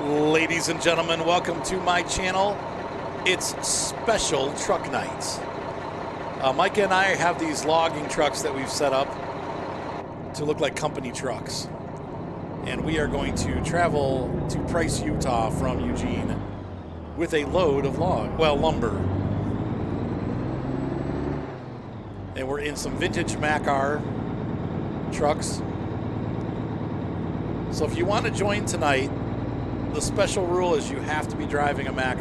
Ladies and gentlemen, welcome to my channel. It's special truck nights. Micah and I have these logging trucks that we've set up to look like company trucks. And we are going to travel to Price, Utah from Eugene with a load of lumber. And we're in some vintage Mack trucks. So if you want to join tonight, the special rule is you have to be driving a Mack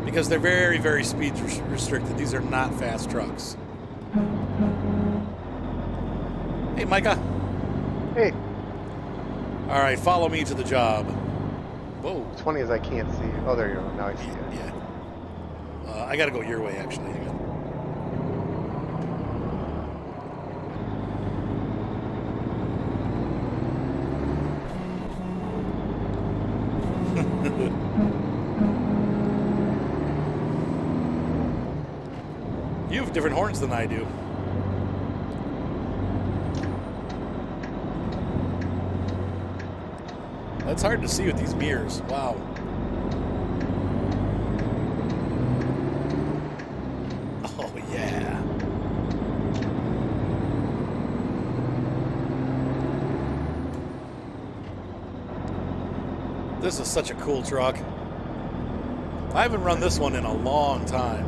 because they're very, very speed restricted. These are not fast trucks. Hey, Micah. Hey. All right, follow me to the job. Whoa. What's funny is I can't see you. Oh, there you go. Now I see you. Yeah. I got to go your way, actually. Hang on. You have different horns than I do. That's hard to see with these mirrors. Wow. Oh, yeah. This is such a cool truck. I haven't run this one in a long time.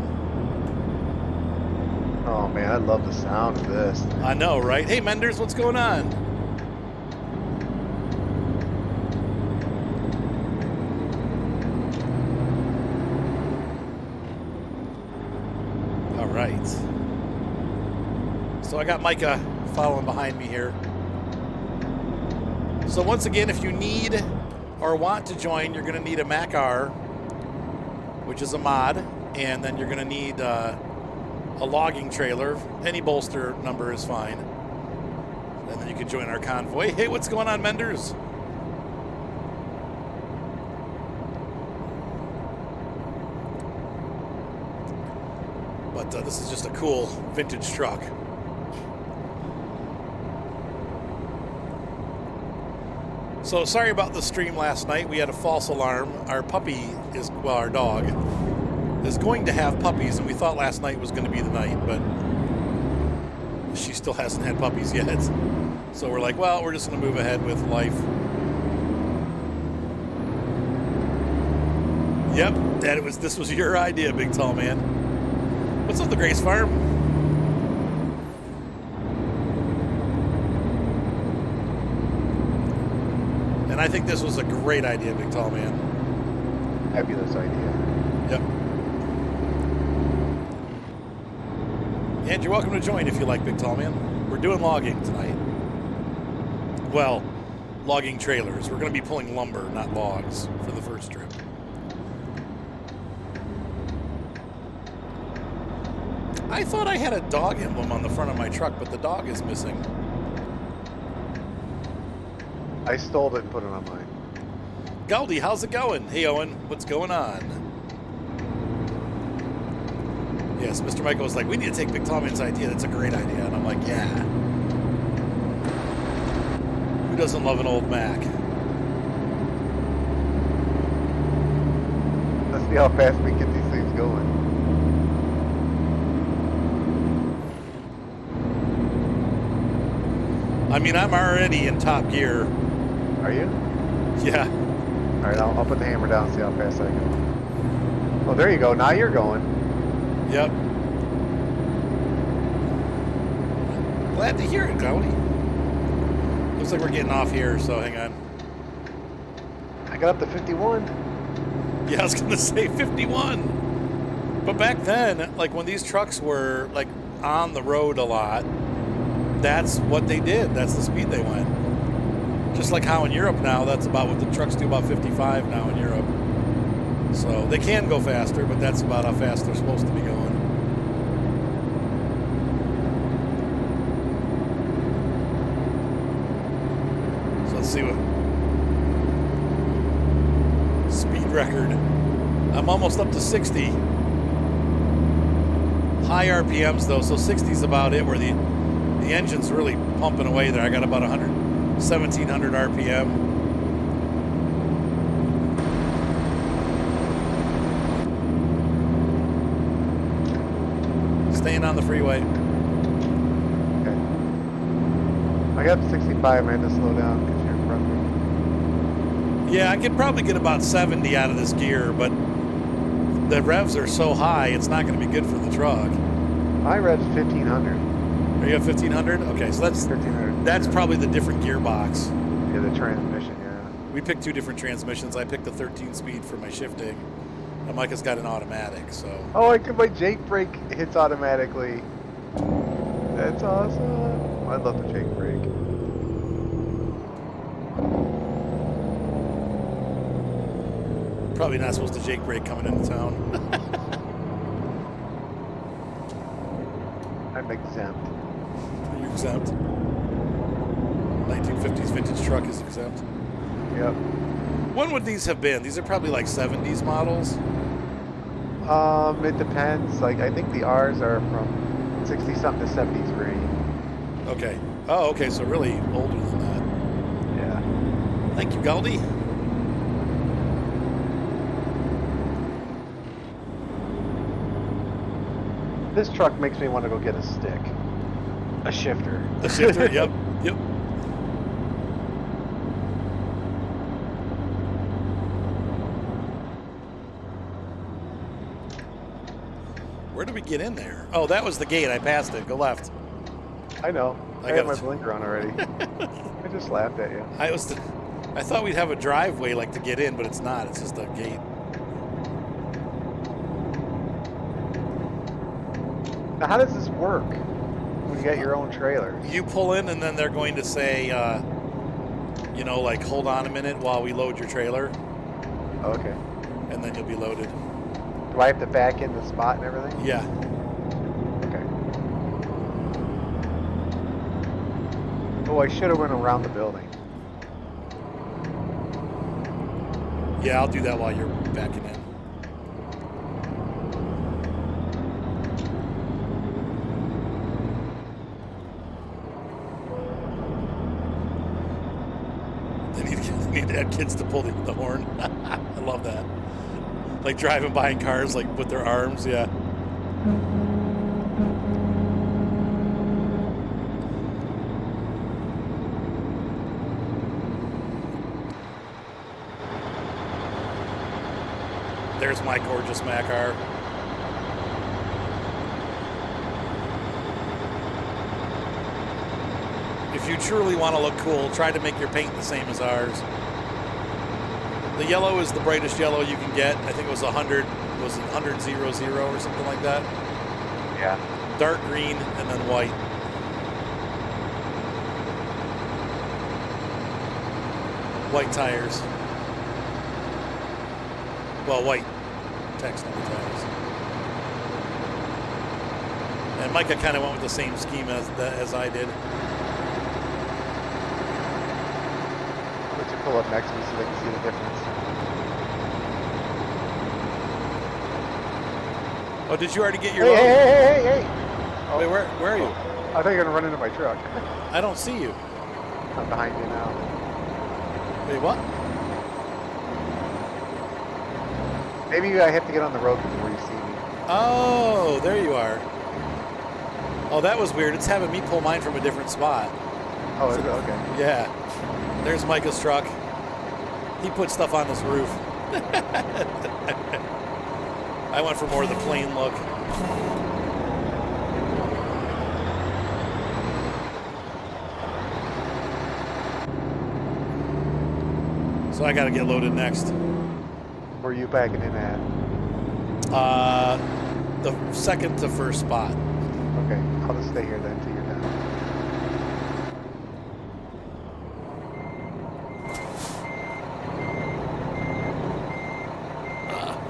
Oh man, I love the sound of this. I know, right? Hey, Menders, what's going on? All right. So I got Micah following behind me here. So once again, if you need or want to join, you're going to need a Mack which is a mod, and then you're going to need a logging trailer. Any bolster number is fine. And then you can join our convoy. Hey, what's going on, Menders? But this is just a cool vintage truck. So sorry about the stream last night. We had a false alarm. Our puppy our dog is going to have puppies, and we thought last night was going to be the night, but she still hasn't had puppies yet. So we're like, well, we're just going to move ahead with life. Yep, this was your idea, big tall man. What's up, the Grace Farm? And I think this was a great idea, big tall man. Fabulous idea. Yep. And you're welcome to join if you like, big tall man. We're doing logging tonight. Well, logging trailers. We're going to be pulling lumber, not logs, for the first trip. I thought I had a dog emblem on the front of my truck, but the dog is missing. I stole it and put it on mine. Galdi, how's it going? Hey, Owen, what's going on? Yes, Mr. Michael was like, we need to take Big Tommy's idea. That's a great idea. And I'm like, yeah. Who doesn't love an old Mack? Let's see how fast we get these things going. I mean, I'm already in top gear. Are you? Yeah. All right, I'll put the hammer down and see how fast I go. Oh, there you go. Now you're going. Yep. Glad to hear it, Cody. Looks like we're getting off here, so hang on. I got up to 51. Yeah, I was going to say 51. But back then, like when these trucks were like on the road a lot, that's what they did. That's the speed they went. Just like how in Europe now, that's about what the trucks do, about 55 now in Europe. So they can go faster, but that's about how fast they're supposed to be going. So let's see what speed record. I'm almost up to 60. High RPMs though, so 60 is about it, where the engine's really pumping away there. I got about 1700 RPM. Staying on the freeway. Okay. I got 65. I had to slow down because you're in front of me. Yeah, I could probably get about 70 out of this gear, but the revs are so high, it's not going to be good for the truck. My rev's 1500. Are you at 1500? Okay, so that's 1500. That's probably the different gearbox. Yeah, the transmission, yeah. We picked 2 different transmissions. I picked the 13-speed for my shifting, and Micah's got an automatic, so. Oh, my Jake brake hits automatically. That's awesome. I love the Jake brake. Probably not supposed to Jake brake coming into town. I'm exempt. Are you exempt? 1950s vintage truck is exempt. Yep. When would these have been? These are probably like 70s models. It depends. Like, I think the R's are from 60 something to 73. Okay. Oh, okay. So really older than that. Yeah. Thank you, Galdi. This truck makes me want to go get a stick. A shifter. A shifter? Yep. Yep. Where did we get in there? Oh, that was the gate. I passed it. Go left. I know. I got have my it. blinker on already. I just laughed at you. I thought we'd have a driveway like to get in, but it's not. It's just a gate. Now, how does this work when you got your own trailer? You pull in, and then they're going to say, you know, like, hold on a minute while we load your trailer, Okay. and then you'll be loaded. Do I have to back in the spot and everything? Yeah. Okay. Oh, I should have went around the building. Yeah, I'll do that while you're backing in. They need to have kids to pull the horn. I love that. Like driving by in cars, like with their arms, yeah. There's my gorgeous Mack car. If you truly want to look cool, try to make your paint the same as ours. The yellow is the brightest yellow you can get. I think it was 100, was it 100-00 or something like that? Yeah. Dark green and then white. White tires. Well, white text on the tires. And Micah kind of went with the same scheme as I did. Let you pull up next to me so they can see the difference. Oh, did you already get your Hey, load? hey! Oh. Wait, where are you? I thought you were going to run into my truck. I don't see you. I'm behind you now. Wait, what? Maybe I have to get on the road before you see me. Oh, there you are. Oh, that was weird. It's having me pull mine from a different spot. Oh, is it? Okay. Yeah. There's Micah's truck. He put stuff on this roof. I went for more of the plain look. So I got to get loaded next. Where are you backing in at? The second to first spot. Okay, I'll just stay here then until you're done.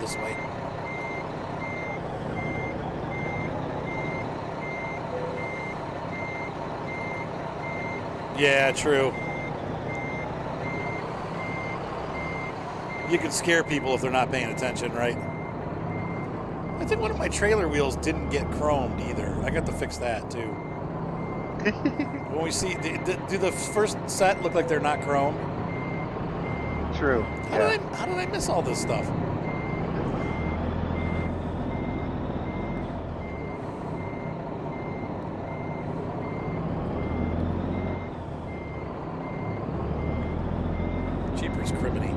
This way. Yeah, true. You can scare people if they're not paying attention, right? I think one of my trailer wheels didn't get chromed either. I got to fix that too. When we see, do the first set look like they're not chrome? True. How did I miss all this stuff? Jeepers criminy.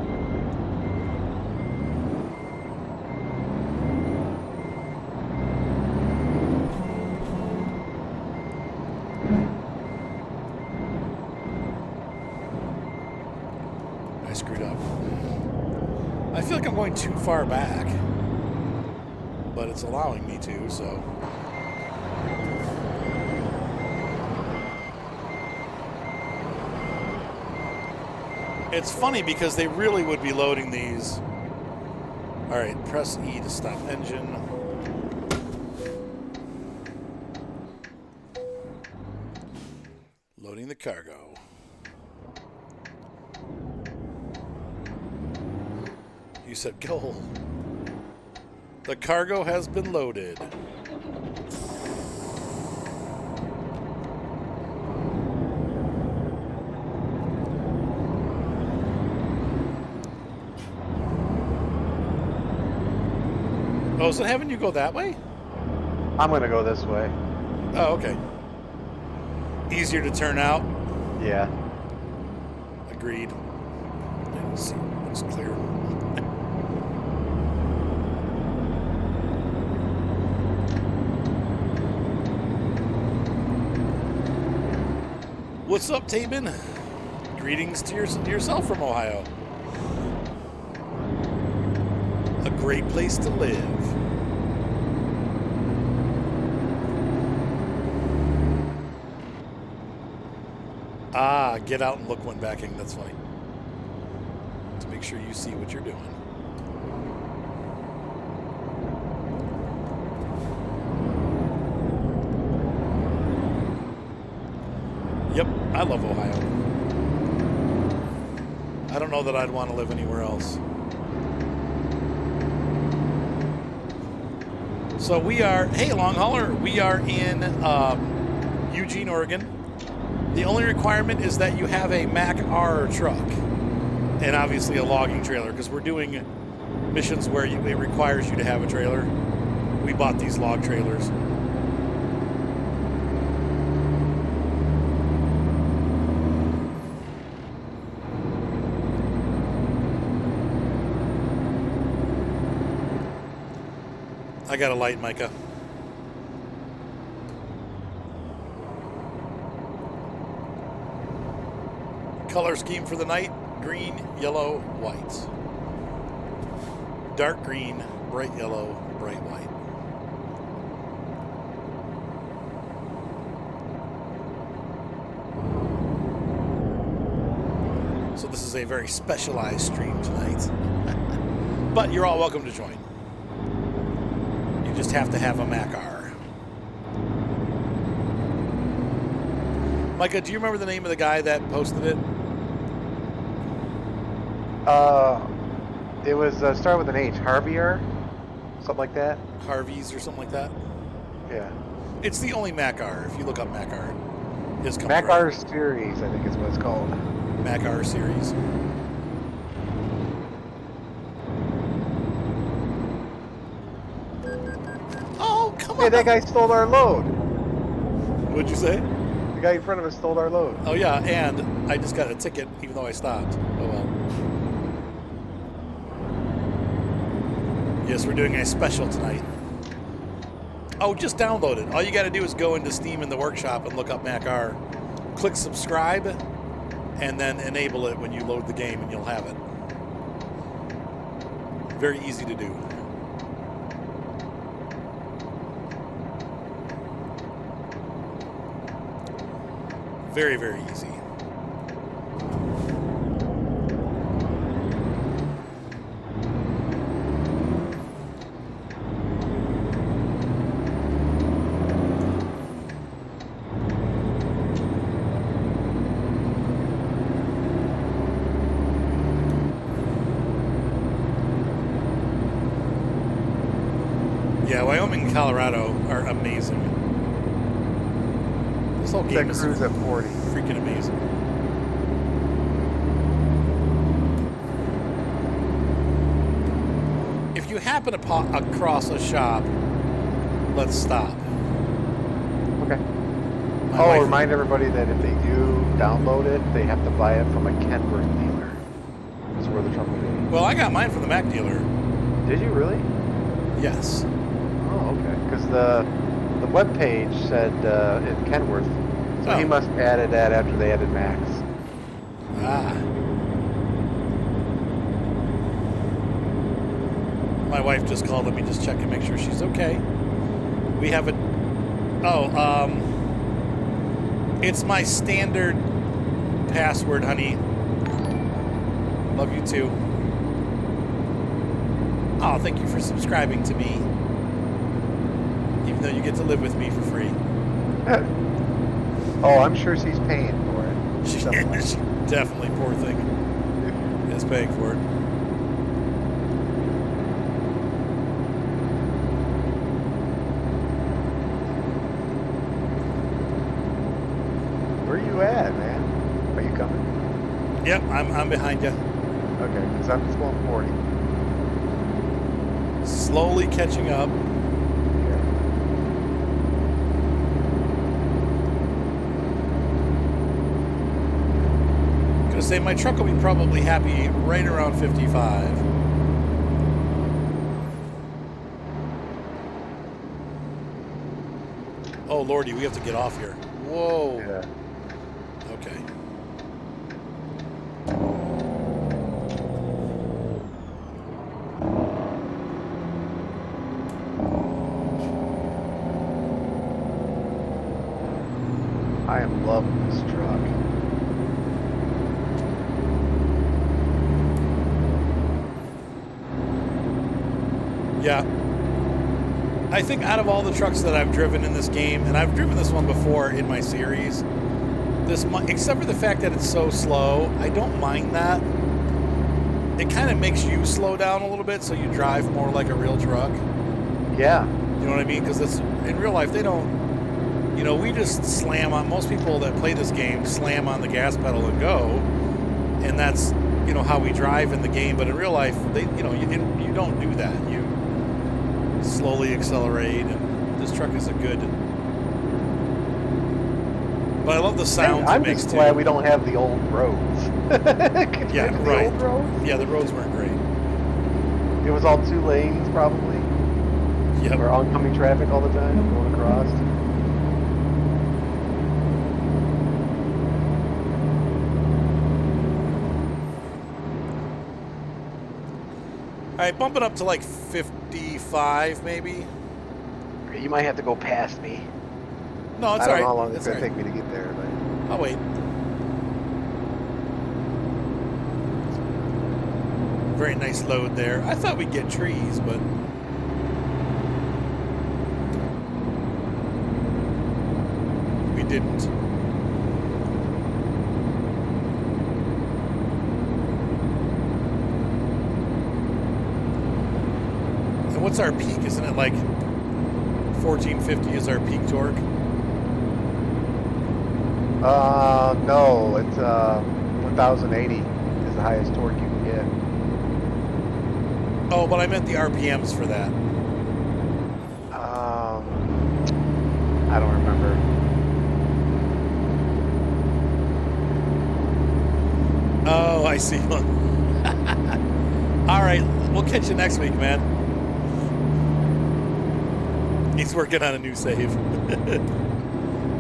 I screwed up. I feel like I'm going too far back, but it's allowing me to, so. It's funny because they really would be loading these. All right, press E to stop engine. Loading the cargo. You said go. The cargo has been loaded. Oh, is it having you go that way? I'm gonna go this way. Oh, okay. Easier to turn out. Yeah. Agreed. Let's see. Looks clear. What's up, Tabin? Greetings to yourself from Ohio. A great place to live. Ah, get out and look when backing. That's funny. To make sure you see what you're doing. Yep, I love Ohio. I don't know that I'd want to live anywhere else. So we are, hey, long hauler, we are in Eugene, Oregon. The only requirement is that you have a Mack R truck and obviously a logging trailer because we're doing missions where it requires you to have a trailer. We bought these log trailers. I got a light, Micah. Color scheme for the night: green, yellow, white. Dark green, bright yellow, bright white. So this is a very specialized stream tonight. But you're all welcome to join. You just have to have a Mack R. Micah, do you remember the name of the guy that posted it? It was started with an H, Harvier, something like that. Harvey's or something like that? Yeah. It's the only Mack R. If you look up Mack R, his comes Mack right. R series, I think is what it's called. Mack R series. Oh, come on. Hey, that guy stole our load. What'd you say? The guy in front of us stole our load. Oh, yeah, and I just got a ticket even though I stopped. Oh, well. Yes, we're doing a special tonight. Oh, just download it. All you got to do is go into Steam in the workshop and look up Mack R. Click subscribe, and then enable it when you load the game, and you'll have it. Very easy to do. Very, very easy. Yeah, Wyoming and Colorado are amazing. This whole game is cruise at 40. freaking amazing. If you happen to across a shop, let's stop. Okay. My wife- Remind everybody that if they do download it, they have to buy it from a Kenworth dealer. truck will be. Well, I got mine from the Mack dealer. Did you really? Yes. Oh, okay. Because the web page said in Kenworth, so he must have added that after they added Max. Ah. My wife just called. Let me just check and make sure she's okay. We have a... Oh, it's my standard password, honey. Love you too. Oh, thank you for subscribing to me. Even though you get to live with me for free. Oh, I'm sure she's paying for it. She definitely, poor thing, is paying for it. Where are you at, man? Are you coming? Yep, I'm behind you. Okay, because I'm just going 40. Slowly catching up. Gonna say my truck will be probably happy right around 55. Oh lordy, we have to get off here. Whoa. Yeah. Okay. I am loving this truck. Yeah. I think out of all the trucks that I've driven in this game, and I've driven this one before in my series, except for the fact that it's so slow, I don't mind that. It kind of makes you slow down a little bit so you drive more like a real truck. Yeah. You know what I mean? Because in real life, they don't, you know, we just slam on, most people that play this game slam on the gas pedal and go, and that's, you know, how we drive in the game. But in real life, you don't do that. You slowly accelerate, and this truck is a good. But I love the sound I'm it makes just too. glad we don't have the old roads. Yeah, the right. Old roads? Yeah, the roads weren't great. It was all 2 lanes, probably. Yep. Or oncoming traffic all the time going across. All right, bump it up to like 55, maybe. You might have to go past me. No, it's I don't all right. know how long it's It's going all to right. take me to get there, but I'll wait. Very nice load there. I thought we'd get trees, but we didn't. And what's our peak? Isn't it like 1450 is our peak torque? no, it's 1080 is the highest torque you can get. Oh, but I meant the RPMs for that. I don't remember. Oh, I see. All right, we'll catch you next week, man. He's working on a new save.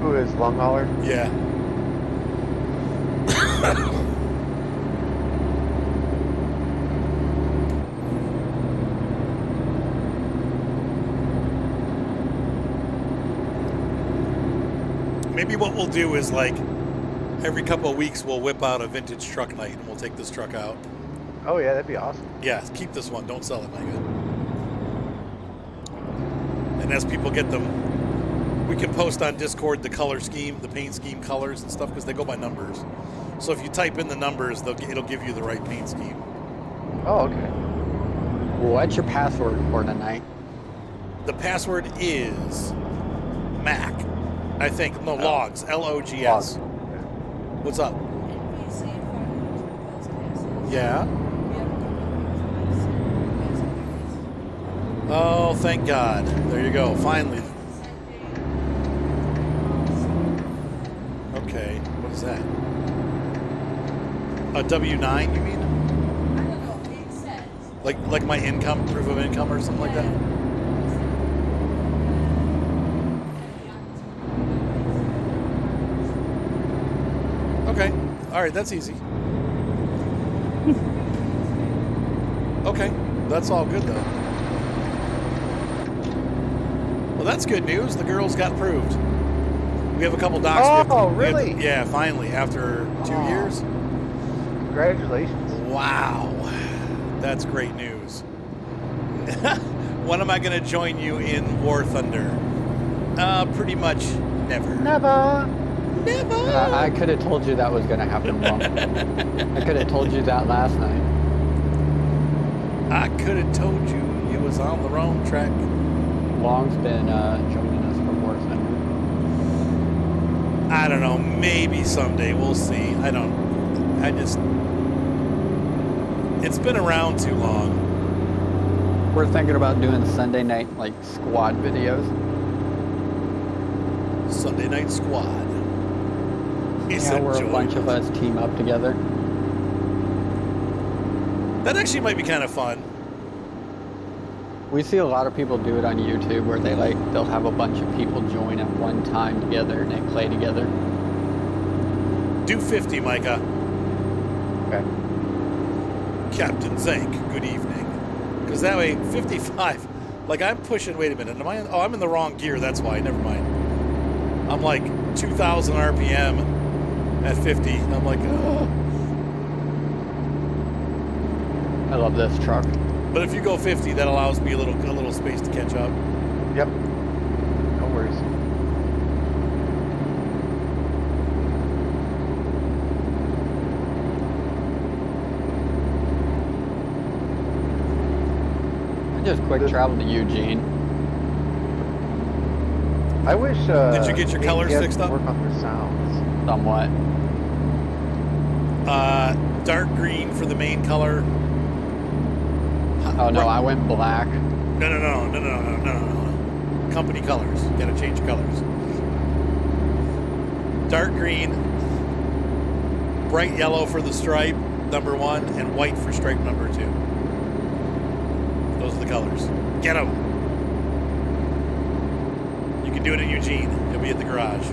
Who is Long Hauler? Yeah. Maybe what we'll do is like every couple of weeks we'll whip out a vintage truck night and we'll take this truck out. Oh yeah, that'd be awesome. Yeah, keep this one. Don't sell it, Micah. And as people get them, we can post on Discord the color scheme, the paint scheme colors and stuff because they go by numbers. So if you type in the numbers, it'll give you the right paint scheme. Oh, okay. What's your password for tonight? The password is Mack. I think. No, logs. LOGS. Logs. What's up? Yeah? Oh, thank God. There you go. Finally. Okay. What is that? A W9, you mean? I don't know. Like my income, proof of income or something like that? Okay. All right, that's easy. Okay, that's all good though. Well, that's good news. The girls got approved. We have a couple docs. Oh, really? Yeah, finally, after 2 years. Congratulations. Wow, that's great news. When am I going to join you in War Thunder? Pretty much never. Never. Never. I could have told you that was going to happen, Mom. I could have told you that last night. I could have told you you was on the wrong track. Long's been joining us for War Thunder. I don't know. Maybe someday. We'll see. It's been around too long. We're thinking about doing Sunday night, like, squad videos. Sunday Night Squad. Yeah, where a bunch of us team up together. That actually might be kind of fun. We see a lot of people do it on YouTube where they'll have a bunch of people join at one time together and they play together. Do 50, Micah. Okay. Captain Zank, good evening. Because that way, 55, like I'm pushing, wait a minute, I'm in the wrong gear, that's why, never mind. I'm like 2,000 RPM at 50, and I'm like, oh. I love this truck. But if you go 50, that allows me a little space to catch up. Yep. No worries. I just quick traveled to Eugene. I wish. Did you get your colors ATS fixed up? Work on their sounds. Somewhat. Dark green for the main color. Oh no, I went black. No. Company colors. You gotta change colors. Dark green, bright yellow for the stripe, number 1, and white for stripe number 2. Those are the colors. Get them. You can do it in Eugene. You'll be at the garage.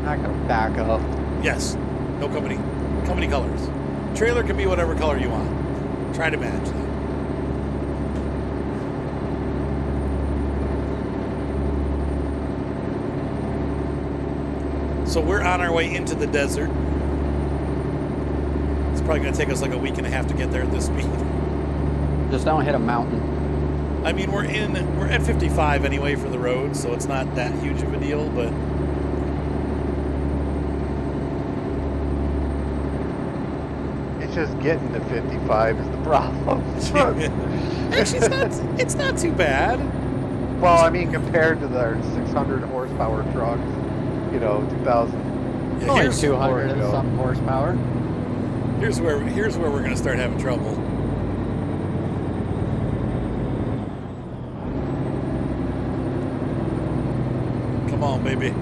I gotta back up. Yes. No company colors. Trailer can be whatever color you want. Try to match that. So we're on our way into the desert. It's probably going to take us like a week and a half to get there at this speed. Just don't hit a mountain. I mean, we're at 55 anyway for the road, so it's not that huge of a deal, but It's just getting to 55 is the problem. actually it's not too bad. Well, I mean, compared to their 600 horsepower trucks, 2000. Yeah, Only here's 200 and some horsepower. where we're going to start having trouble. Come on, baby.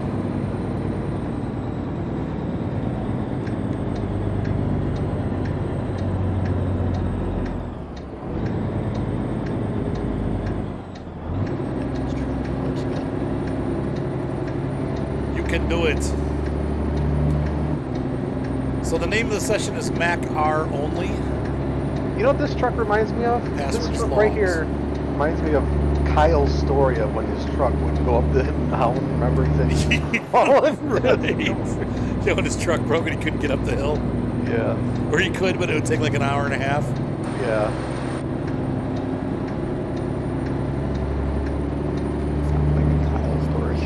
You can do it. So the name of the session is Mack R only. You know what this truck reminds me of? Password This truck longs. right here reminds me of Kyle's story of when his truck would go up the mountain. Remember he Right. Yeah, when his truck broke and he couldn't get up the hill. Yeah. Or he could, but it would take like an hour and a half. Yeah. Sounds like a Kyle story.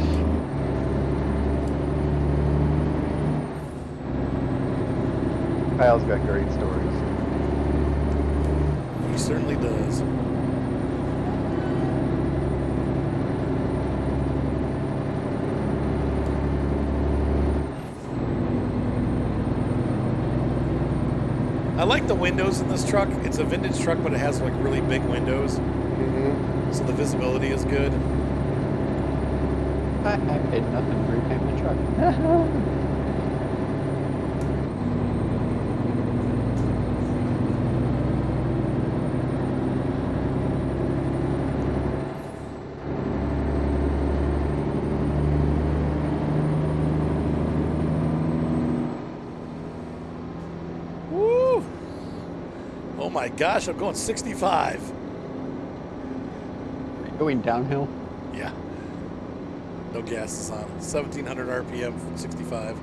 Kyle's got great stories. He certainly does. I like the windows in this truck. It's a vintage truck, but it has like really big windows, Mm-hmm. so the visibility is good. I paid nothing to repaint my truck. Oh my gosh, I'm going 65. Going downhill. Yeah. No gas is on. 1700 RPM, 65.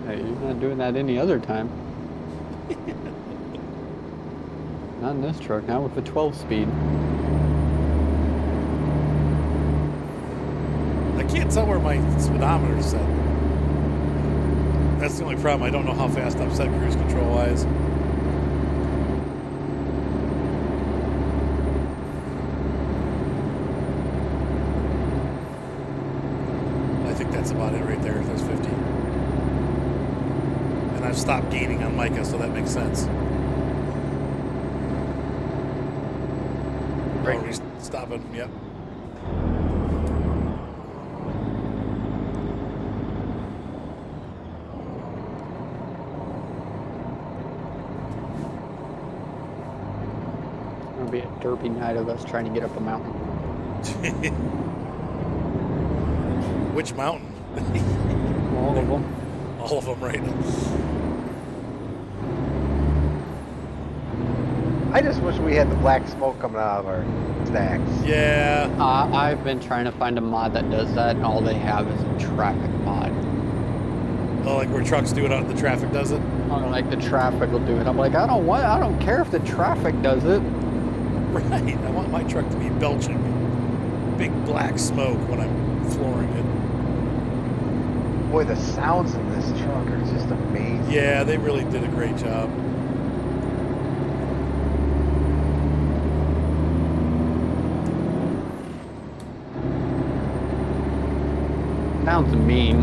Hey, you're not doing that any other time. Not in this truck, not with a 12 speed. I can't tell where my speedometer's set. That's the only problem. I don't know how fast I'm set cruise control wise. I think that's about it right there. There's 50. And I've stopped gaining on Micah, so that makes sense. Right. Oh, he's stopping. Yep. It's gonna be a derpy night of us trying to get up a mountain. Which mountain? All of them. All of them right now. I just wish we had the black smoke coming out of our stacks. Yeah. I've been trying to find a mod that does that, and all they have is a traffic mod. Oh, like where trucks do it out, the traffic does it? Oh, like the traffic will do it. I'm like, I don't care if the traffic does it. Right. I want my truck to be belching big black smoke when I'm flooring it. Boy, the sounds in this truck are just amazing. Yeah, they really did a great job. Sounds mean.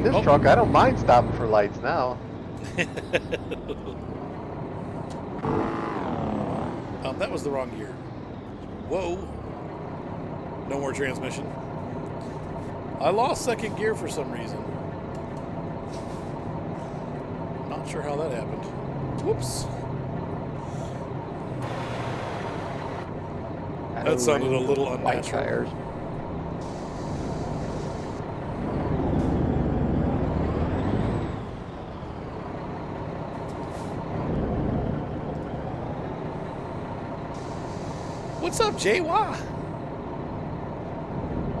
This Oh. truck, I don't mind stopping for lights now. That was the wrong gear. Whoa. No more transmission. I lost second gear for some reason. Not sure how that happened. Whoops. That sounded a little White unnatural. tires. What's up, Jay-Wah?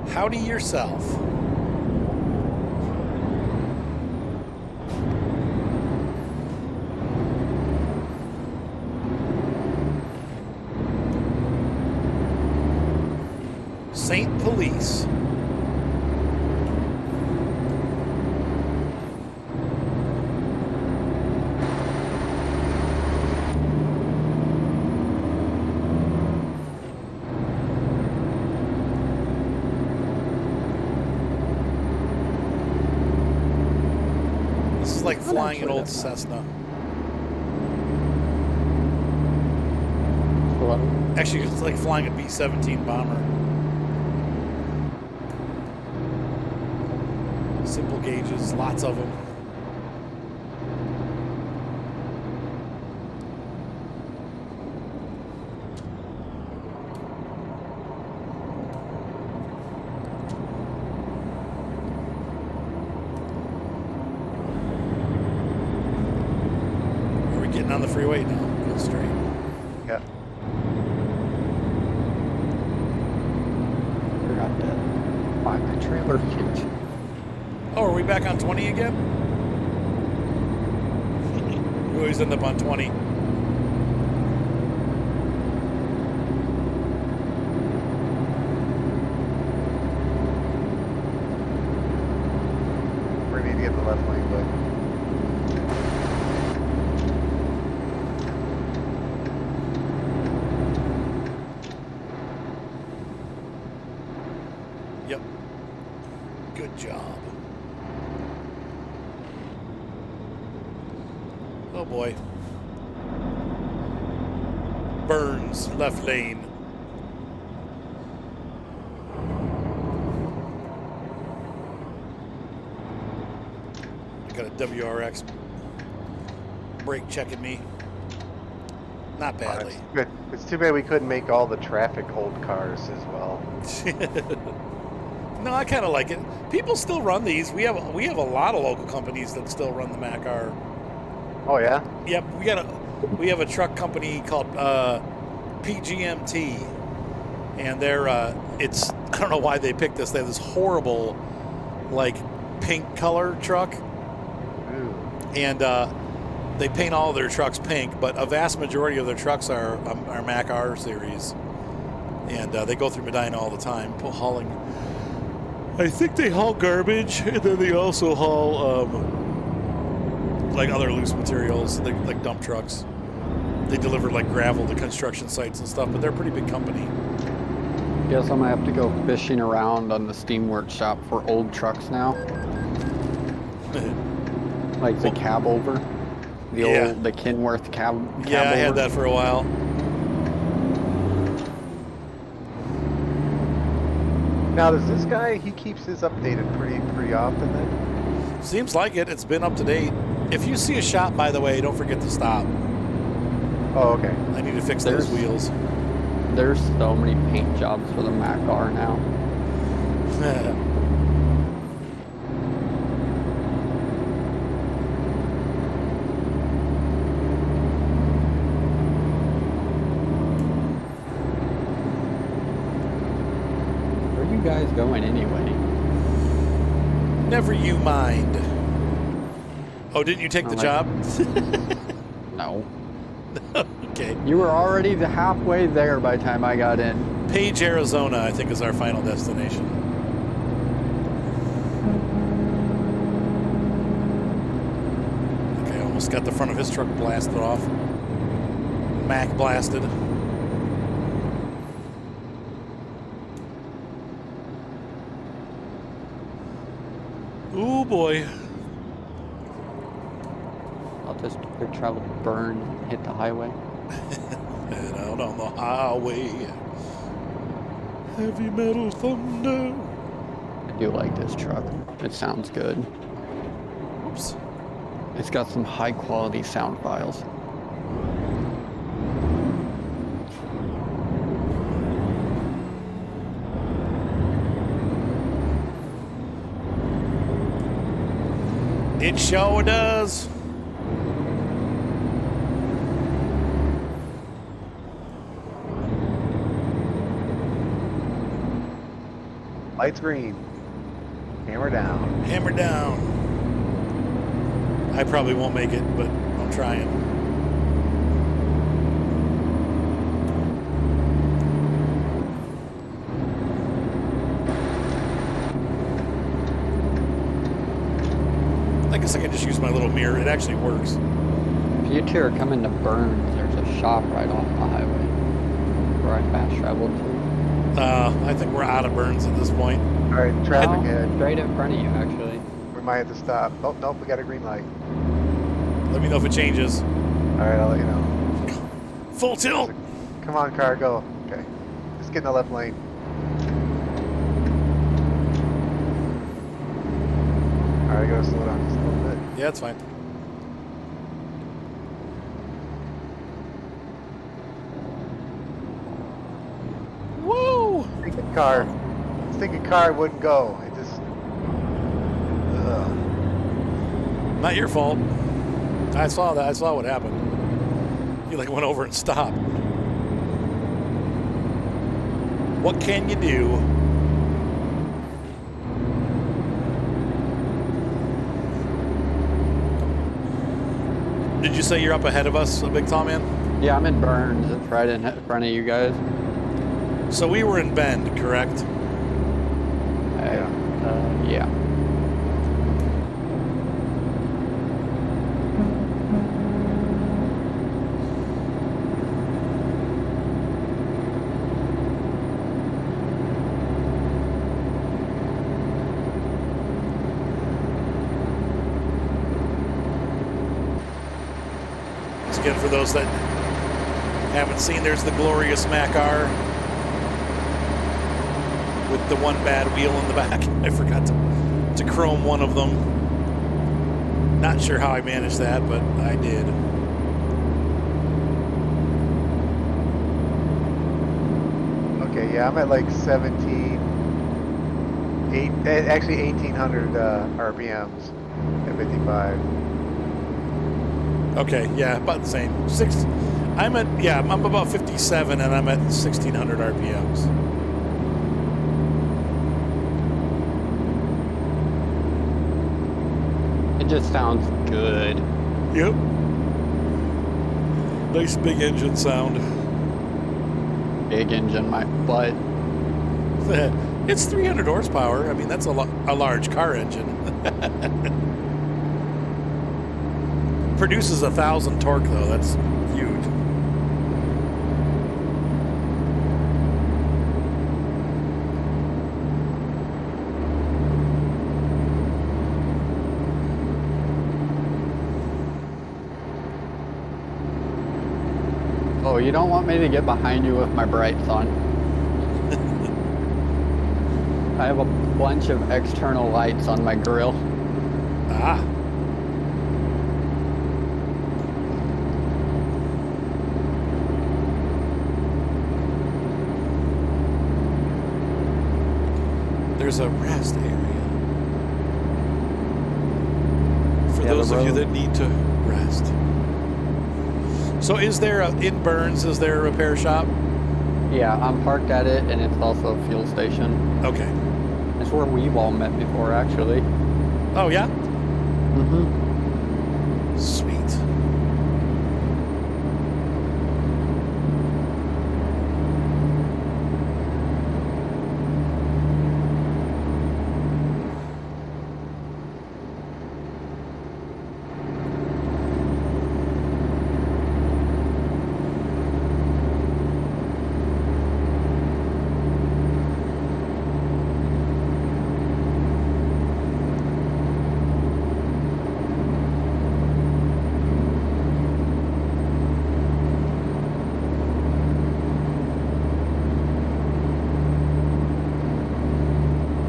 Howdy yourself. Saint Police. This is like flying an old Cessna. What? Actually, it's like flying a B-17 bomber. Simple gauges, lots of them. Are we getting on the freeway now? Go straight. Yeah. Forgot to buy my trailer hitch. Oh, are we back on 20 again? We always end up on 20. We need to get the left lane, but Yep. Good job. Oh boy. Burns, left lane. I got a WRX brake checking me. Not badly. it's too bad we couldn't make all the traffic hold cars as well. No, I kind of like it. People still run these. We have a lot of local companies that still run the Mack R. Oh yeah. Yep, we have a truck company called PGMT, and they're it's I don't know why they picked this. They have this horrible like pink color truck, and they paint all of their trucks pink, but a vast majority of their trucks are Mack R series, and they go through Medina all the time, hauling. I think they haul garbage, and then they also haul like other loose materials, like dump trucks. They deliver like gravel to construction sites and stuff, but they're a pretty big company. Guess I'm gonna have to go fishing around on the Steam Workshop for old trucks now. Like the cab over. The Kenworth cab Yeah, I had over. that for a while. Now, does this guy, he keeps his updated pretty often then? Seems like it. It's been up to date. If you see a shop, by the way, don't forget to stop. Oh, okay. I need to fix those wheels. There's so many paint jobs for the Mack R now. Where are you guys going anyway? Never you mind. Oh, didn't you take the job? No. Okay. You were already halfway there by the time I got in. Page, Arizona, I think, is our final destination. Okay, almost got the front of his truck blasted off. Mack blasted. Ooh, boy. I'll just quick travel burn, hit the highway. And out on the highway, heavy metal thunder. I do like this truck. It sounds good. Oops. It's got some high quality sound files. It sure does. Lights green. Hammer down. Hammer down. I probably won't make it, but I'm trying. I guess I can just use my little mirror. It actually works. If you two are coming to Burns, there's a shop right off the highway where I fast traveled to. I think we're out of Burns at this point. All right, traffic ahead. Straight in front of you, actually. We might have to stop. Oh, nope, we got a green light. Let me know if it changes. All right, I'll let you know. Full tilt. Come on, car, go. Okay. Just get in the left lane. All right, I gotta slow down just a little bit. Yeah, it's fine. Woo! Thinking car wouldn't go. It just. Not your fault. I saw that. I saw what happened. You like went over and stopped. What can you do? Did you say you're up ahead of us, Big Tall Man? Yeah, I'm in Burns. It's right in front of you guys. So we were in Bend, correct? Yeah. Again, for those that haven't seen, there's the glorious Mack R with the one bad wheel in the back. I forgot to chrome one of them. Not sure how I managed that, but I did. Okay, yeah, I'm at like 17. Actually 1,800 RPMs at 55. Okay, yeah, about the same. I'm about 57 and I'm at 1,600 RPMs. It just sounds good. Yep. Nice big engine sound. Big engine, my butt. It's 300 horsepower. I mean, that's a large car engine. Produces 1,000 torque, though. That's huge. Oh, you don't want me to get behind you with my brights on. I have a bunch of external lights on my grill. Ah. There's a rest area for those of you that need to rest. So is there in Burns, is there a repair shop? Yeah, I'm parked at it, and it's also a fuel station. Okay. It's where we've all met before, actually. Oh, yeah? Mm-hmm. Sweet.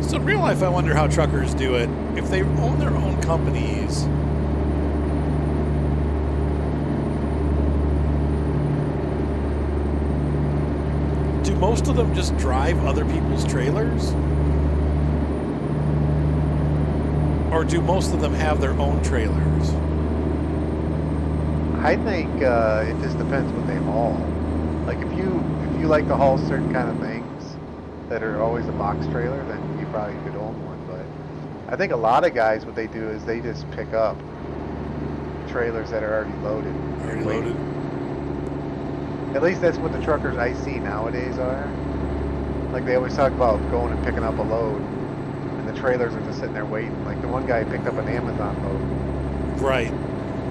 So in real life, I wonder how truckers do it. If they own their own companies, do most of them just drive other people's trailers? Or do most of them have their own trailers? I think it just depends what they haul. Like if you like to haul certain kind of things that are always a box trailer, then you probably could own one. But I think a lot of guys, what they do is they just pick up trailers that are already loaded. Already loaded? At least that's what the truckers I see nowadays are. Like they always talk about going and picking up a load, and the trailers are just sitting there waiting. Like the one guy picked up an Amazon load. Right.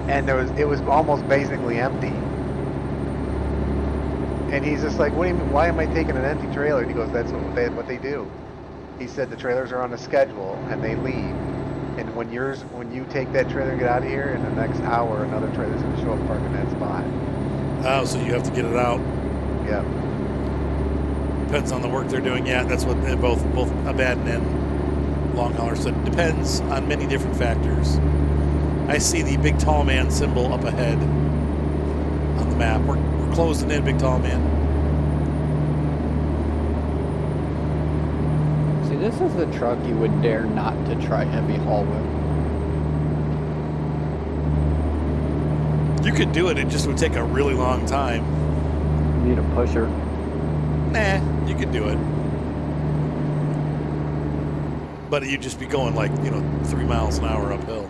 And it was almost basically empty. And he's just like, what do you mean, why am I taking an empty trailer? And he goes, that's what they do. He said the trailers are on a schedule and they leave. And when you take that trailer and get out of here, in the next hour, another trailer's going to show up parked in that spot. Oh, so you have to get it out. Yeah. Depends on the work they're doing. Yeah, that's what both Abaddon and long hauler said. Depends on many different factors. I see the big tall man symbol up ahead on the map. We're closing in, big tall man. See, this is the truck you would dare not to try heavy haul with. You could do it. It just would take a really long time. You need a pusher. Nah, you could do it. But you'd just be going 3 miles an hour uphill.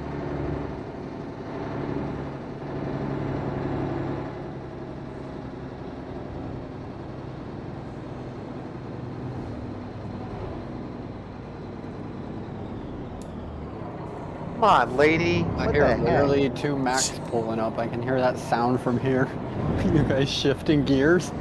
Come on, lady. I What hear the heck? literally 2 Macks pulling up. I can hear that sound from here. You guys shifting gears?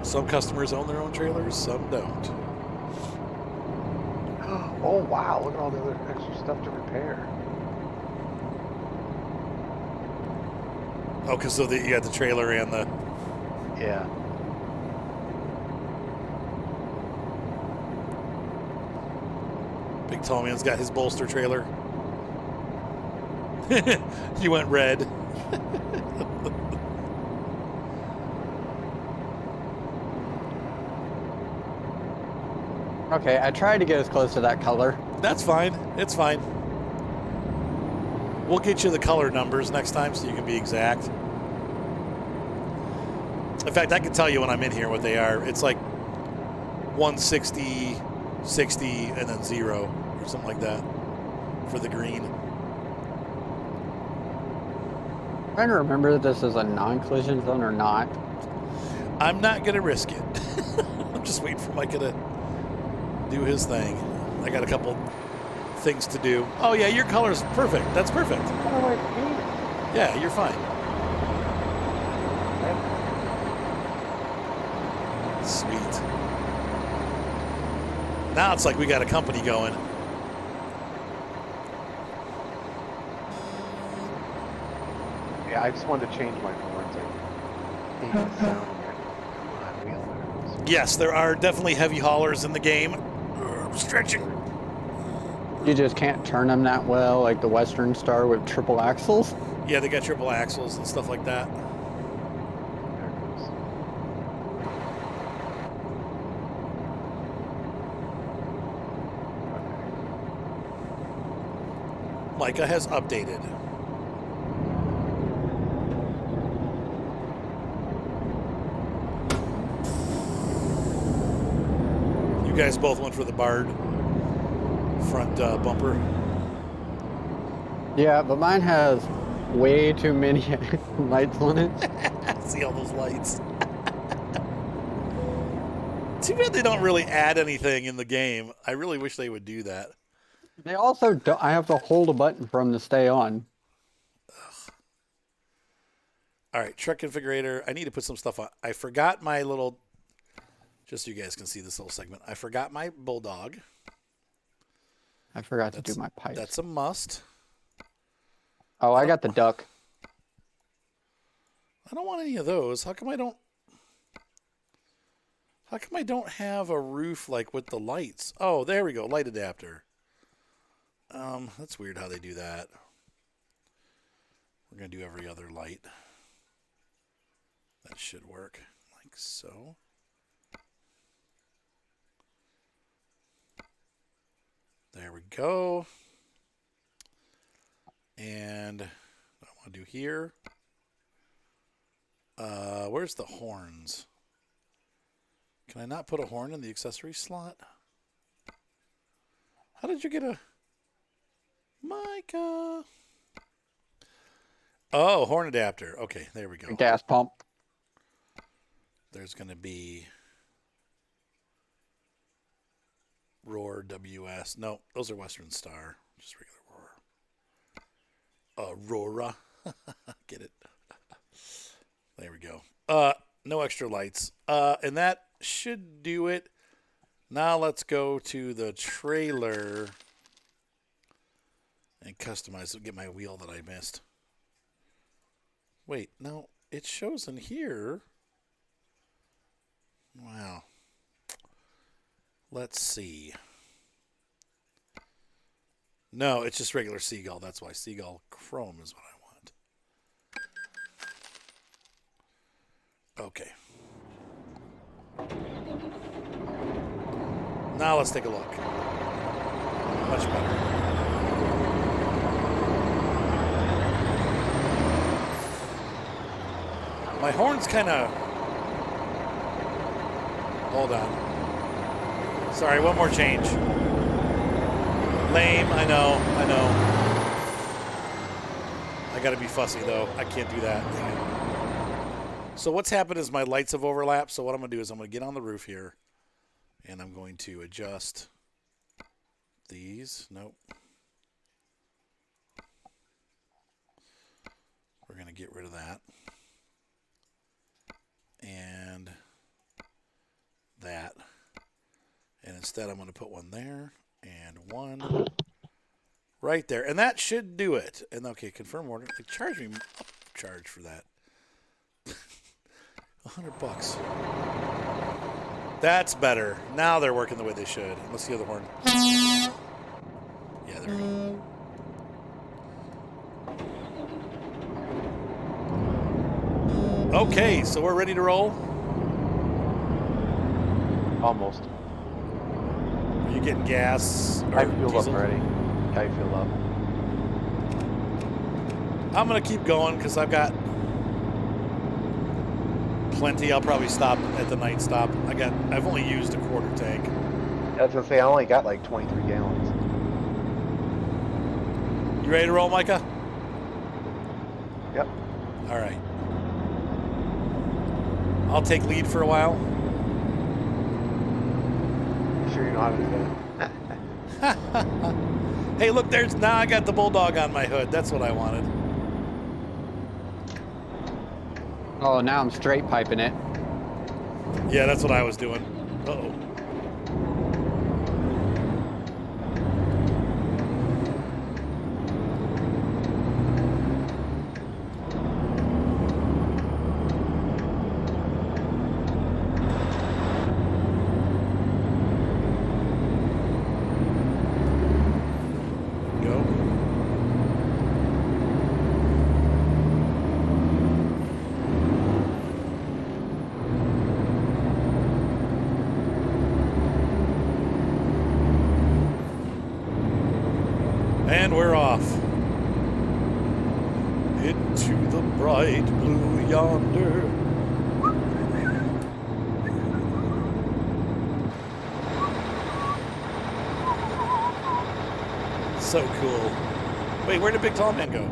Some customers own their own trailers, some don't. Oh wow, look at all the other extra stuff to repair. Oh, because you got the trailer and the... Yeah. Big tall man's got his bolster trailer. You went red. Okay, I tried to get as close to that color. That's fine. It's fine. We'll get you the color numbers next time so you can be exact. In fact, I can tell you when I'm in here what they are. It's like 160, 60, and then 0 or something like that for the green. I'm trying to remember if this is a non-collision zone or not. I'm not going to risk it. I'm just waiting for Micah to do his thing. I got a couple things to do. Oh, yeah, your color's perfect. That's perfect. Oh, wait, Yeah, you're fine. Sweet. Now it's like we got a company going. Yeah, I just wanted to change my horns. I hate the sound of it. Come on, wheel. Yes, there are definitely heavy haulers in the game. Stretching. You just can't turn them that well, like the Western Star with triple axles. Yeah, they got triple axles and stuff like that. There it goes. Micah has updated. You guys both went for the barred front bumper. Yeah, but mine has way too many lights on it. See all those lights. Too bad they don't really add anything in the game. I really wish they would do that. They also don't, I have to hold a button for them to stay on. All right, truck configurator. I need to put some stuff on. I forgot my little, just so you guys can see this little segment. I forgot my bulldog. I forgot to do my pipes. That's a must. Oh, I got the duck. I don't want any of those. How come I don't have a roof like with the lights? Oh, there we go. Light adapter. That's weird how they do that. We're going to do every other light. That should work like so. There we go. And what I want to do here. Where's the horns? Can I not put a horn in the accessory slot? How did you get a Micah? Oh, horn adapter. Okay, there we go. A gas pump. There's going to be Roar WS. No, those are Western Star. Just regular Roar. Aurora. Get it? There we go. No extra lights. And that should do it. Now let's go to the trailer and customize it. Get my wheel that I missed. Wait, no, it shows in here. Wow. Let's see. No, it's just regular Seagull. That's why Seagull Chrome is what I want. Okay. Now let's take a look. Much better. My horn's kind of... Hold on. Sorry, one more change. Lame, I know. I gotta be fussy, though. I can't do that. Dang it. So what's happened is my lights have overlapped, so what I'm gonna do is I'm gonna get on the roof here, and I'm going to adjust these. Nope. We're gonna get rid of that. And that. And instead I'm going to put one there and one right there. And that should do it. And okay, confirm order. They charge me upcharge for that. $100. That's better. Now they're working the way they should. Let's see the other horn. there we go. Okay, so we're ready to roll. Almost. Are you getting gas or I fueled up diesel? already. I fueled up. I'm gonna keep going because I've got plenty. I'll probably stop at the night stop. I've only used a quarter tank. I was gonna say I only got like 23 gallons. You ready to roll, Micah? Yep. All right. I'll take lead for a while. You sure you know how to do that? Hey, look, now I got the Bulldog on my hood. That's what I wanted. Oh, now I'm straight piping it. Yeah, that's what I was doing. Uh-oh. Go. And we're off. Into the bright blue yonder. So cool. Wait, where did Big Tall Man go?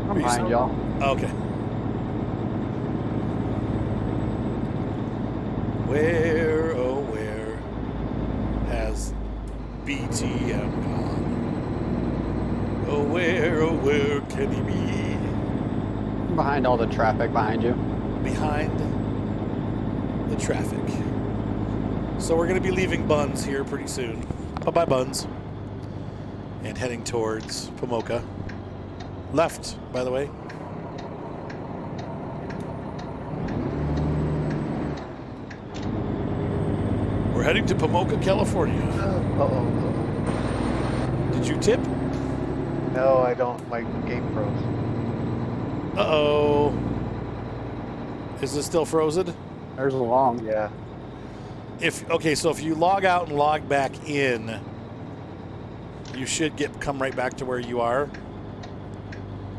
I'm behind y'all. Okay. Where, oh where has BTM gone? Oh where can he be? I'm behind all the traffic behind you. Behind the traffic. So we're going to be leaving Buns here pretty soon. Bye-bye, Buns. And heading towards Pomoka. Left, by the way. We're heading to Pomoka, California. Uh-oh. Did you tip? No, I don't. My game froze. Uh-oh. Is this still frozen? There's a long. Yeah. So if you log out and log back in, you should come right back to where you are.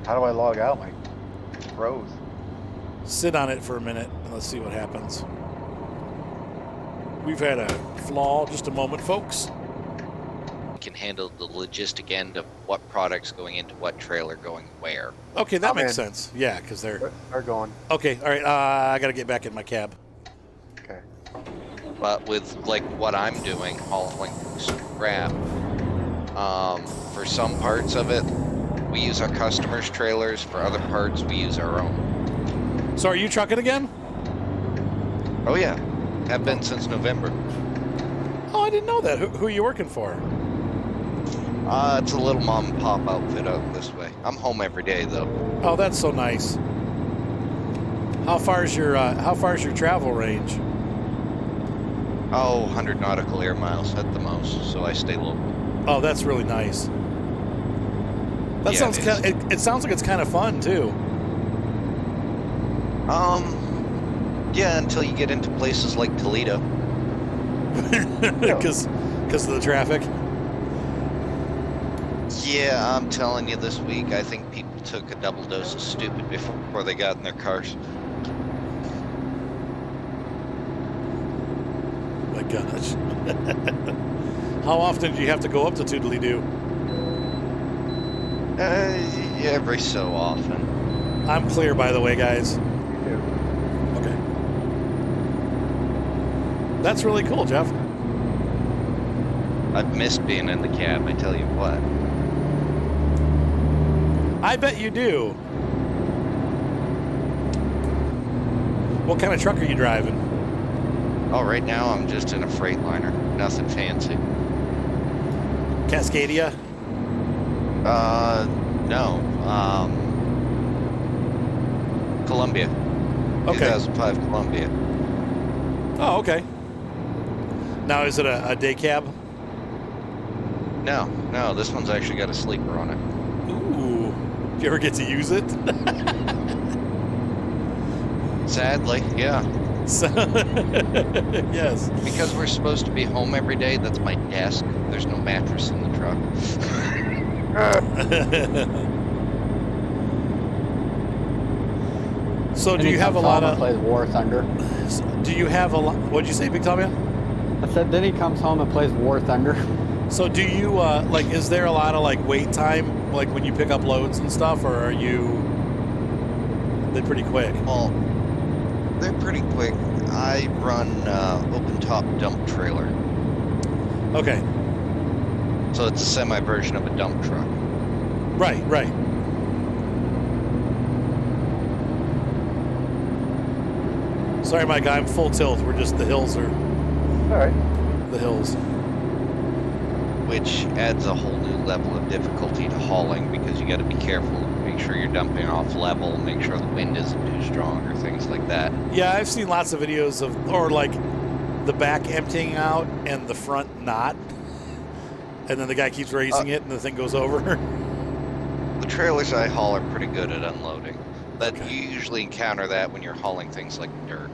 How do I log out? My froze. Sit on it for a minute and let's see what happens. We've had a flaw. Just a moment, folks. Can handle the logistic end of what products going into what trailer going where. Okay, that I'm makes in. sense. Yeah, because they're... Are going. Okay, all right. I got to get back in my cab. Okay. But with like what I'm doing, hauling scrap, for some parts of it, we use our customers' trailers. For other parts, we use our own. So are you trucking again? Oh yeah, have been since November. Oh, I didn't know that. Who are you working for? It's a little mom and pop outfit out this way. I'm home every day though. Oh, that's so nice. How far is your travel range? Oh, 100 nautical air miles at the most, so I stay local. Oh, that's really nice. That Yeah, sounds it kind. It sounds like it's kind of fun too. Yeah, until you get into places like Toledo. Because of the traffic. Yeah, I'm telling you, this week I think people took a double dose of stupid before they got in their cars. My gosh. How often do you have to go up to Toodly-Doo? Every so often. I'm clear, by the way, guys. You do. Okay. That's really cool, Jeff. I've missed being in the cab, I tell you what. I bet you do. What kind of truck are you driving? Oh, right now I'm just in a Freightliner. Nothing fancy. Cascadia? No. Columbia. Okay. 2005 Columbia. Oh, okay. Now, is it a day cab? No, this one's actually got a sleeper on it. Ooh. Did you ever get to use it? Sadly, yeah. So, yes. Because we're supposed to be home every day, that's my desk. There's no mattress in the truck. So do And he you have a comes lot home and of? plays War Thunder. Do you have a lot? What'd you say, Big Tom? I said then he comes home and plays War Thunder. So do you like? Is there a lot of like wait time, like when you pick up loads and stuff, or are they pretty quick? Well, they're pretty quick. I run open top dump trailer. Okay. So it's a semi version of a dump truck. Right. Right. Sorry, Mike. I'm full tilt. We're just the hills are All right. the hills. Which adds a whole new level of difficulty to hauling because you got to be careful, make sure you're dumping off level, make sure the wind isn't too strong or things like that. Yeah, I've seen lots of videos of, or like the back emptying out and the front not, and then the guy keeps raising it and the thing goes over. The trailers I haul are pretty good at unloading, but Okay. you usually encounter that when you're hauling things like dirt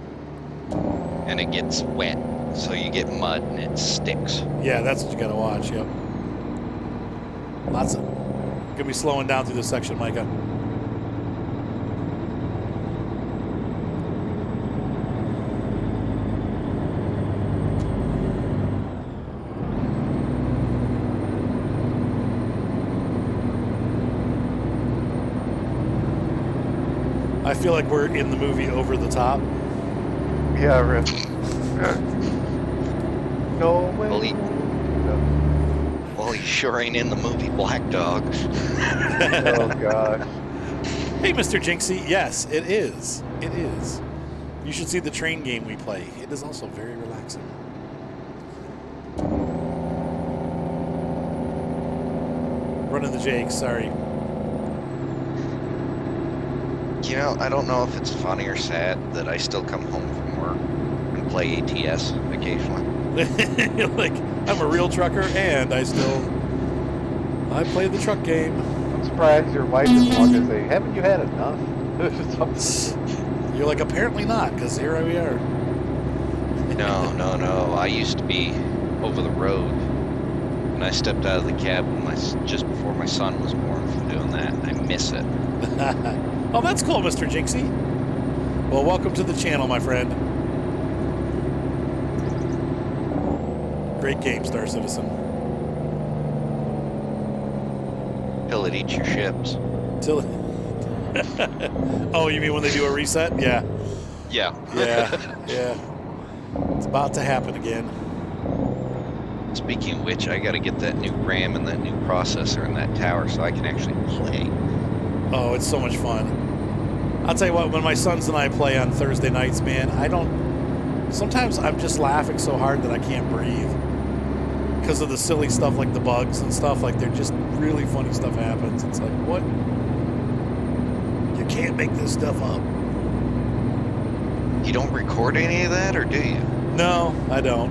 and it gets wet, so you get mud and it sticks. Yeah, that's what you gotta watch. Yep. Lots of. Gonna be slowing down through this section, Micah. I feel like we're in the movie Over the Top. Yeah, Rip. No way. Well, he sure ain't in the movie Black Dog. Oh gosh. Hey, Mr. Jinxie. Yes, it is. It is. You should see the train game we play. It is also very relaxing. Running the Jakes, sorry. You know, I don't know if it's funny or sad that I still come home from work and play ATS occasionally. You're like, I'm a real trucker and I play the truck game. I'm surprised your wife is walking and say, haven't you had enough? You're like, apparently not, because here we are. No. I used to be over the road, and I stepped out of the cab just before my son was born for doing that, and I miss it. Oh, that's cool, Mr. Jinxie. Well, welcome to the channel, my friend. Great game, Star Citizen. Till it eats your ships. Till. Oh, you mean when they do a reset? Yeah. Yeah. Yeah. It's about to happen again. Speaking of which, I gotta get that new RAM and that new processor in that tower so I can actually play. Oh, it's so much fun. I'll tell you what, when my sons and I play on Thursday nights, man, sometimes I'm just laughing so hard that I can't breathe. Because of the silly stuff like the bugs and stuff, like they're just really funny stuff happens. It's like, what? You can't make this stuff up. You don't record any of that, or do you? No, I don't.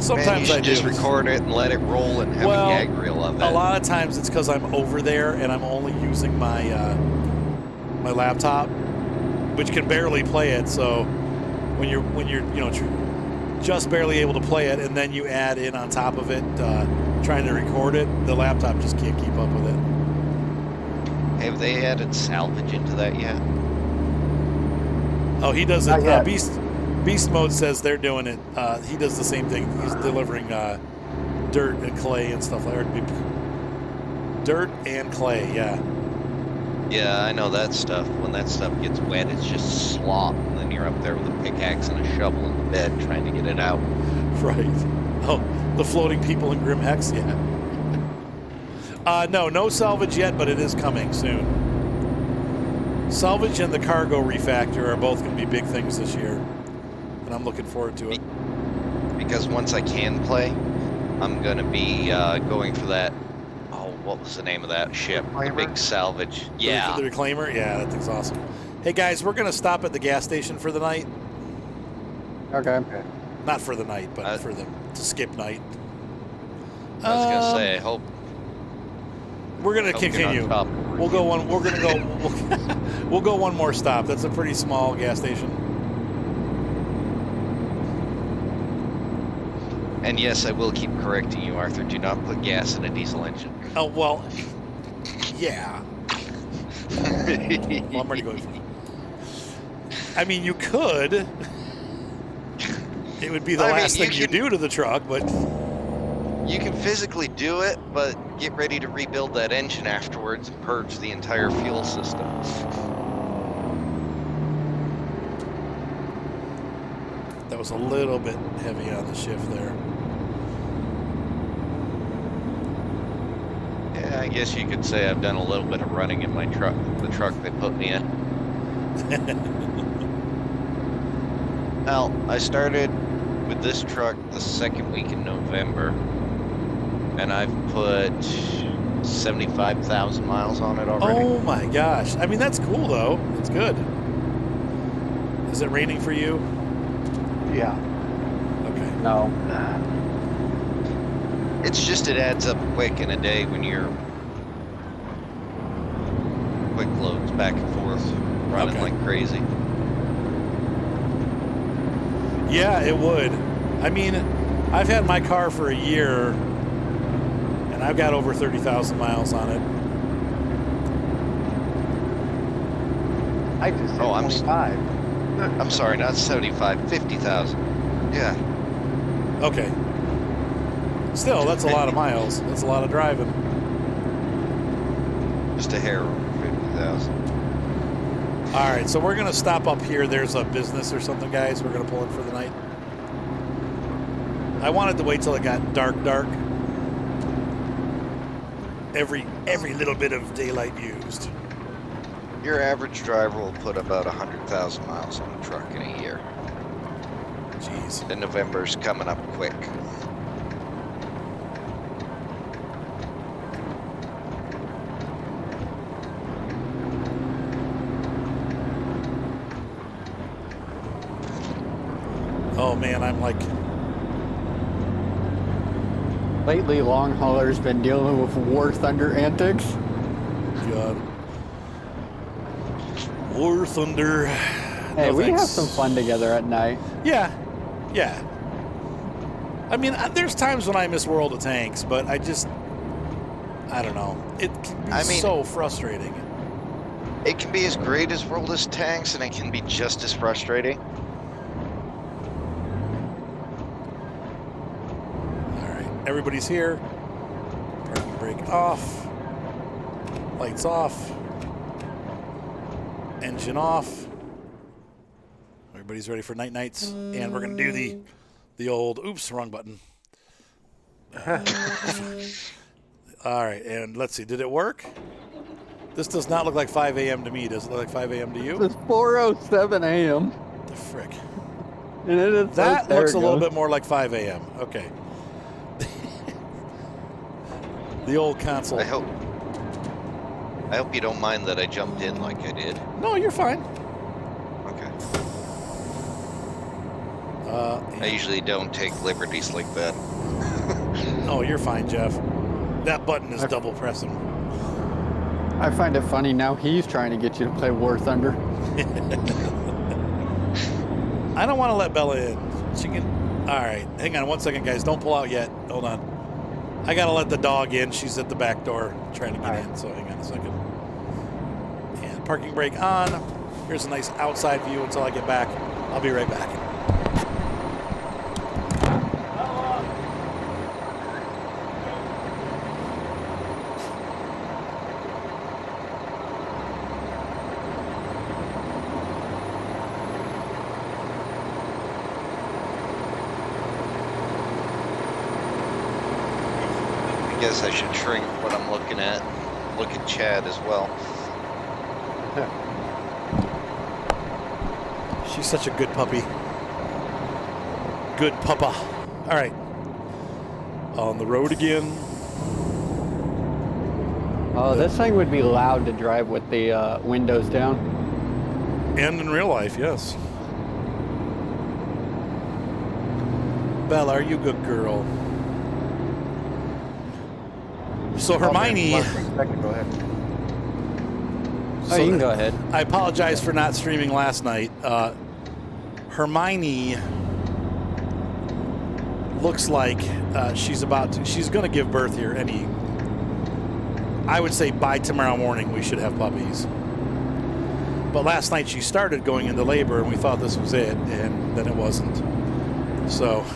Sometimes Man, you should I do. just record it and let it roll and have Well, a gag reel of it. A lot of times it's because I'm over there and I'm only using my my laptop, which can barely play it. So when you're just barely able to play it, and then you add in on top of it trying to record it, the laptop just can't keep up with it. Have they added salvage into that yet? Oh, he does Not it. yet. Beast Mode says they're doing it. He does the same thing. He's delivering dirt and clay and stuff like that. Dirt and clay, yeah. Yeah, I know that stuff. When that stuff gets wet, it's just slop, and then you're up there with a pickaxe and a shovel in the bed trying to get it out. Right. Oh, the floating people in Grim Hex, yeah. No salvage yet, but it is coming soon. Salvage and the cargo refactor are both going to be big things this year, and I'm looking forward to it. Because once I can play, I'm going to be going for that. Oh, what was the name of that ship? The Reclaimer? big salvage. Yeah. The Reclaimer? Yeah, that thing's awesome. Hey, guys, we're going to stop at the gas station for the night. Okay. Not for the night, but Uh, to skip night. I was gonna say, I hope. We're gonna hope you're continue. not top We'll go one. We're gonna go. We'll go one more stop. That's a pretty small gas station. And yes, I will keep correcting you, Arthur. Do not put gas in a diesel engine. Oh well. Yeah. Well, I'm already going for it. I mean, you could. It would be the last thing you do to the truck, but you can physically do it, but get ready to rebuild that engine afterwards and purge the entire fuel system. that was a little bit heavy on the shift there. Yeah, I guess you could say I've done a little bit of running in my truck, the truck they put me in. Well, I started with this truck the second week in November, and I've put 75,000 miles on it already. Oh my gosh. I mean, that's cool though. That's good. Is it raining for you? Yeah. Okay. No. It's just, it adds up quick in a day when you're quick loads back and forth, running Okay. like crazy. Yeah, it would. I mean, I've had my car for a year, and I've got over 30,000 miles on it. I just hit Oh, I'm 25. I'm sorry, not 75, 50,000. Yeah. Okay. Still, that's a lot of miles. That's a lot of driving. Just a hair over 50,000. All right, so we're going to stop up here. There's a business or something, guys. We're going to pull in for the night. I wanted to wait till it got dark. Every little bit of daylight used. Your average driver will put about 100,000 miles on a truck in a year. Jeez. And November's coming up quick. Oh, man, I'm like... Lately, long haulers been dealing with War Thunder antics. God. War Thunder. Hey, No we thanks. have some fun together at night. Yeah. I mean, there's times when I miss World of Tanks, but I don't know. It can be so frustrating. It can be as great as World of Tanks, and it can be just as frustrating. All right, everybody's here. Parking brake off. Lights off. Engine off. Everybody's ready for nights, and we're gonna do the old oops, wrong button. All right, and let's see, did it work? This does not look like 5 a.m. to me. Does it look like 5 a.m. to you? It's 4:07 a.m. The frick. And it is That there looks it a little goes. bit more like 5 a.m. Okay. The old console. I hope you don't mind that I jumped in like I did. No, you're fine. Okay. Yeah. I usually don't take liberties like that. No, you're fine, Jeff. That button is double pressing. I find it funny now he's trying to get you to play War Thunder. I don't want to let Bella in. She can. All right, hang on 1 second, guys. Don't pull out yet. Hold on. I gotta let the dog in. She's at the back door trying to get in. So hang on a second. And parking brake on. Here's a nice outside view until I get back. I'll be right back. I guess I should shrink what I'm looking at. Look at Chad as well. She's such a good puppy. Good puppa. All right. On the road again. Oh, this thing would be loud to drive with the windows down. And in real life, yes. Bella, are you a good girl? So Hermione. Go ahead. Oh, you can go ahead. I apologize for not streaming last night. Hermione looks like she's going to give birth here I would say by tomorrow morning we should have puppies. But last night she started going into labor and we thought this was it, and then it wasn't. So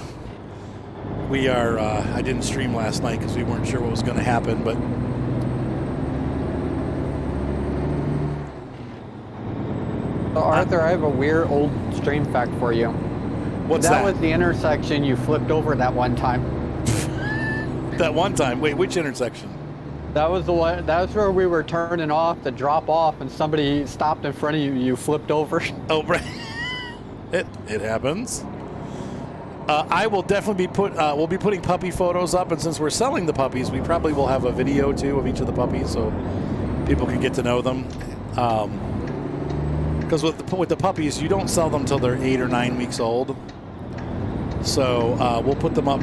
we are, I didn't stream last night because we weren't sure what was going to happen, but So Arthur, I have a weird old stream fact for you. what's that? That was the intersection you flipped over that one time. That one time. Wait, which intersection? That was the one. That's where we were turning off to drop off, and somebody stopped in front of you. You flipped over. Oh, right. It happens. I will definitely be we'll be putting puppy photos up, and since we're selling the puppies, we probably will have a video too of each of the puppies, so people can get to know them. Because with the puppies, you don't sell them till they're 8 or 9 weeks old. So we'll put them up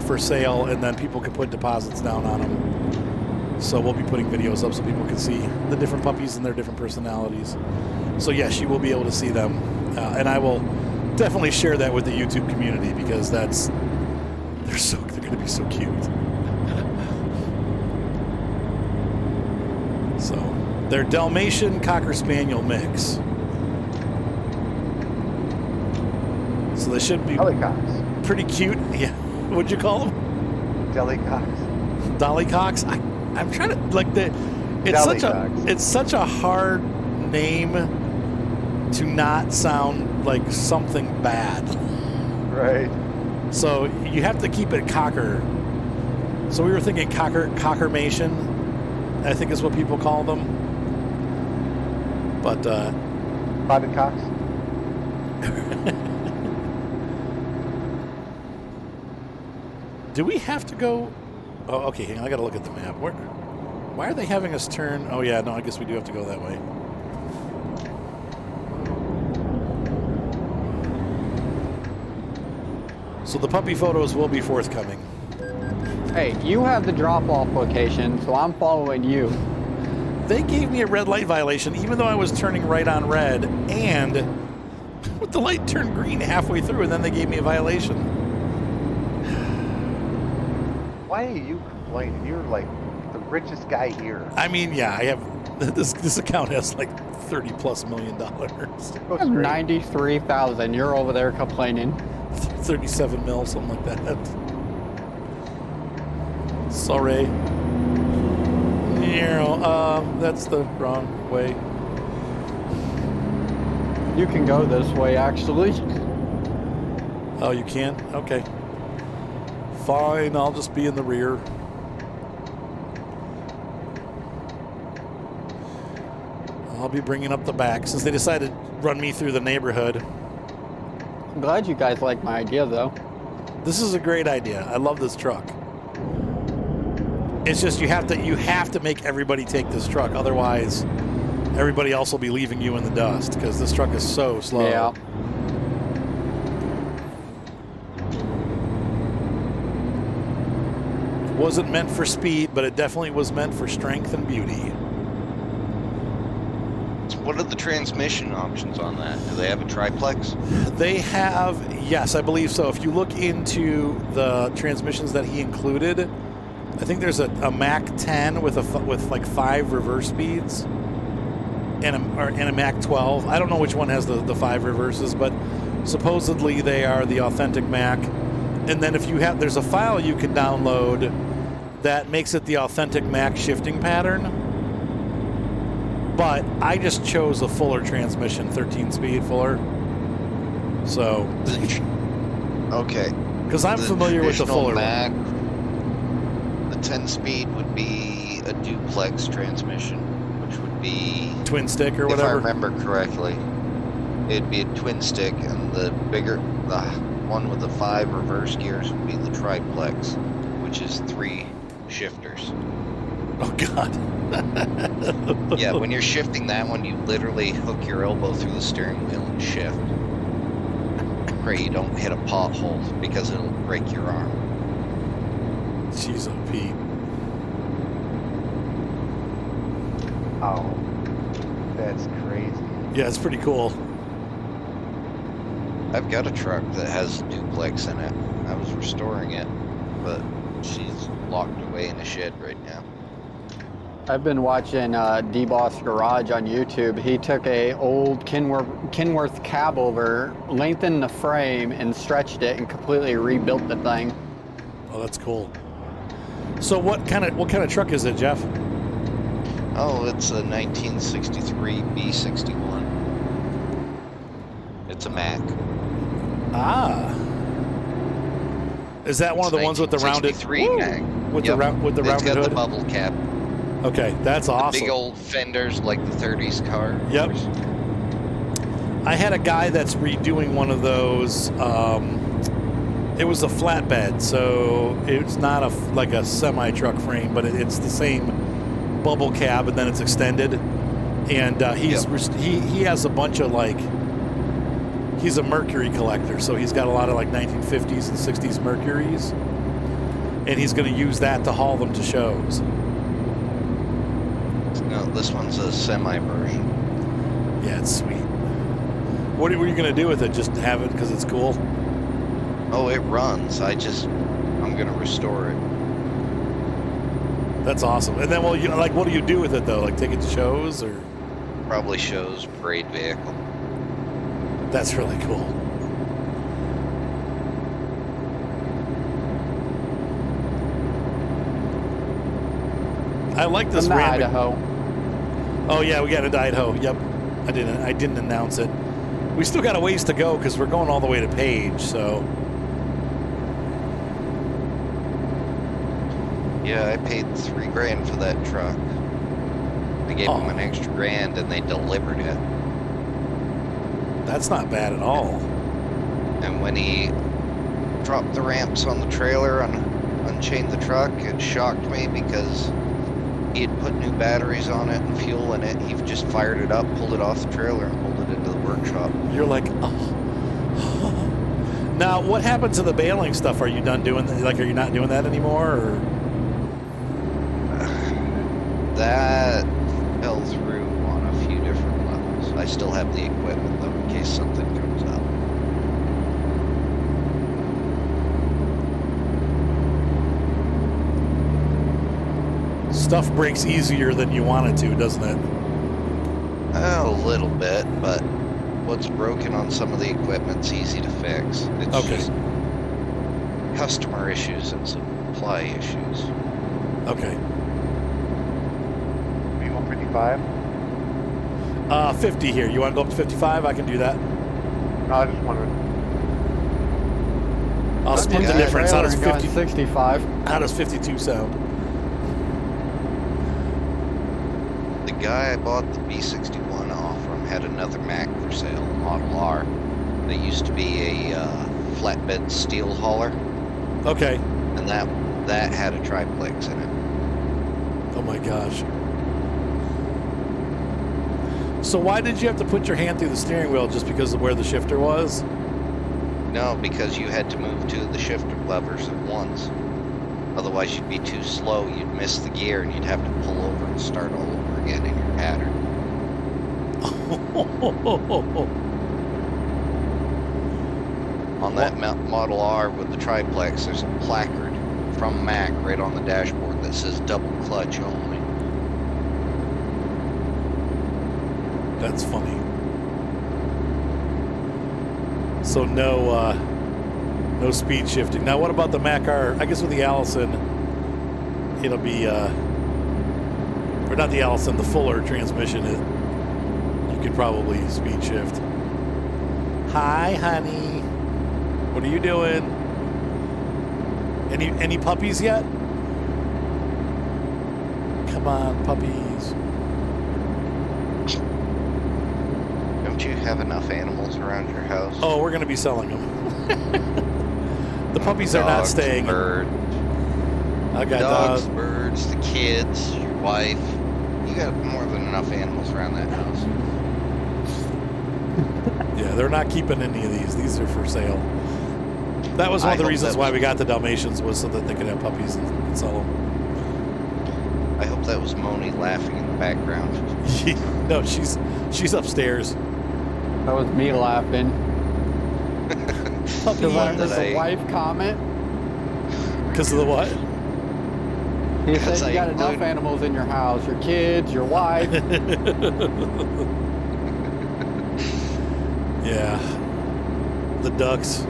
for sale, and then people can put deposits down on them. So we'll be putting videos up so people can see the different puppies and their different personalities. So yes, you will be able to see them, and I will definitely share that with the YouTube community because they're going to be so cute. So they're Dalmatian Cocker Spaniel mix. So they should be Dollycocks. pretty cute. Yeah. What'd you call them? Dollycocks. Dollycocks. I'm trying to it's such a hard name to not sound like something bad. Right. So you have to keep it cocker. So we were thinking cockermation, I think is what people call them. But Potted cocks. do we have to go? Oh, okay. Hang on, I got to look at the map. Why are they having us turn? Oh, yeah. No, I guess we do have to go that way. So the puppy photos will be forthcoming. Hey, you have the drop-off location, so I'm following you. They gave me a red light violation, even though I was turning right on red, and the light turned green halfway through, and then they gave me a violation. Why are you complaining? You're like the richest guy here. I mean, yeah, I have this account has like $30+ million. Go I have straight. 93,000. You're over there complaining. 37 mil, something like that. Sorry. That's the wrong way. You can go this way, actually. Oh, you can? Okay. Fine, I'll just be in the rear. I'll be bringing up the back since they decided to run me through the neighborhood. I'm glad you guys like my idea, though. This is a great idea. I love this truck. It's just you have to make everybody take this truck, otherwise everybody else will be leaving you in the dust because this truck is so slow. Yeah. It wasn't meant for speed, but it definitely was meant for strength and beauty. So what are the transmission options on that? Do they have a triplex? They have, yes, I believe so. If you look into the transmissions that he included, I think there's a Mack 10 with like 5 reverse speeds, and a Mack 12. I don't know which one has the 5 reverses, but supposedly they are the authentic Mack. And then there's a file you can download that makes it the authentic Mack shifting pattern. But I just chose a fuller transmission, 13-speed fuller. So, Okay. because I'm familiar with the fuller Mack, one. the 10-speed would be a duplex transmission, which would be, Twin stick or if I whatever. remember correctly, it'd be a twin stick, and the one with the 5 reverse gears would be the triplex, which is 3 shifters. Oh God. Yeah, when you're shifting that one, you literally hook your elbow through the steering wheel and shift. Pray you don't hit a pothole because it'll break your arm. Jeez, oh Pete. Wow. That's crazy. Yeah, it's pretty cool. I've got a truck that has a duplex in it. I was restoring it, but she's locked away in a shed right now. I've been watching D-Boss Garage on YouTube. He took a old Kenworth cab over, lengthened the frame, and stretched it, and completely rebuilt the thing. Oh, that's cool. So what kind of truck is it, Jeff? Oh, it's a 1963 B61. It's a Mack. Ah. Is that one of the ones with the rounded? 1963 Mack. With Yep. the It's rounded got hood? the bubble cap. Okay, that's awesome. Big old fenders like the 30s car. Yep. I had a guy that's redoing one of those. It was a flatbed, so it's not like a semi-truck frame, but it's the same bubble cab, and then it's extended. And he has a bunch of he's a Mercury collector, so he's got a lot of 1950s and 60s Mercuries, and he's going to use that to haul them to shows. No, this one's a semi version. Yeah, it's sweet. What are you going to do with it? Just have it because it's cool? Oh, it runs. I'm going to restore it. That's awesome. And then, what do you do with it though? Take it to shows or? Probably shows parade vehicle. That's really cool. I like this From the Ram. Idaho. Oh yeah, we got into Idaho. Yep, I didn't announce it. We still got a ways to go because we're going all the way to Page. So Yeah, I paid $3,000 for that truck. I gave them an extra $1,000 and they delivered it. that's not bad at all. And when he dropped the ramps on the trailer and unchained the truck, it shocked me because he had put new batteries on it and fuel in it. He just fired it up, pulled it off the trailer, and pulled it into the workshop. You're like, oh. Now, what happened to the bailing stuff? Are you done doing? Are you not doing that anymore? Or? That fell through on a few different levels. I still have the equipment though in case something comes up. Stuff breaks easier than you want it to, doesn't it? A little bit, but what's broken on some of the equipment's easy to fix. It's just customer issues and supply issues. Okay. 155? 50 here. You want to go up to 55? I can do that. No, I just wanted. I'll split the Yeah, difference. How does Trailer 50? going 65. How does 52 sound? The guy I bought the B61 off from had another Mack for sale, Model R. That used to be a flatbed steel hauler, Okay. and that had a triplex in it. Oh my gosh. So why did you have to put your hand through the steering wheel just because of where the shifter was? No, because you had to move two of the shifter levers at once. Otherwise, you'd be too slow. You'd miss the gear, and you'd have to pull over and start all over again in your pattern. On that Model R with the triplex, there's a placard from Mack right on the dashboard that says double clutch only. That's funny. So no speed shifting. Now what about the Mack R? I guess with the Allison, it'll be or not the Allison, the Fuller transmission. You could probably speed shift. Hi, honey. What are you doing? Any puppies yet? Come on, puppies. Don't you have enough animals around your house? Oh, we're gonna be selling them. The puppies are not Dogs, staying. Bird, I got dogs, birds, the kids, your wife. You got more than enough animals around that house. Yeah, they're not keeping any of these. These are for sale. That was one of the hope reasons that why was- we got the Dalmatians, was so that they could have puppies and sell them. I hope that was Moni laughing in the background. No, she's upstairs. That was me laughing. Because I One heard that the I- wife comment. Because of the what? He Because said I you got enough include- animals in your house, your kids, your wife. Yeah. The ducks.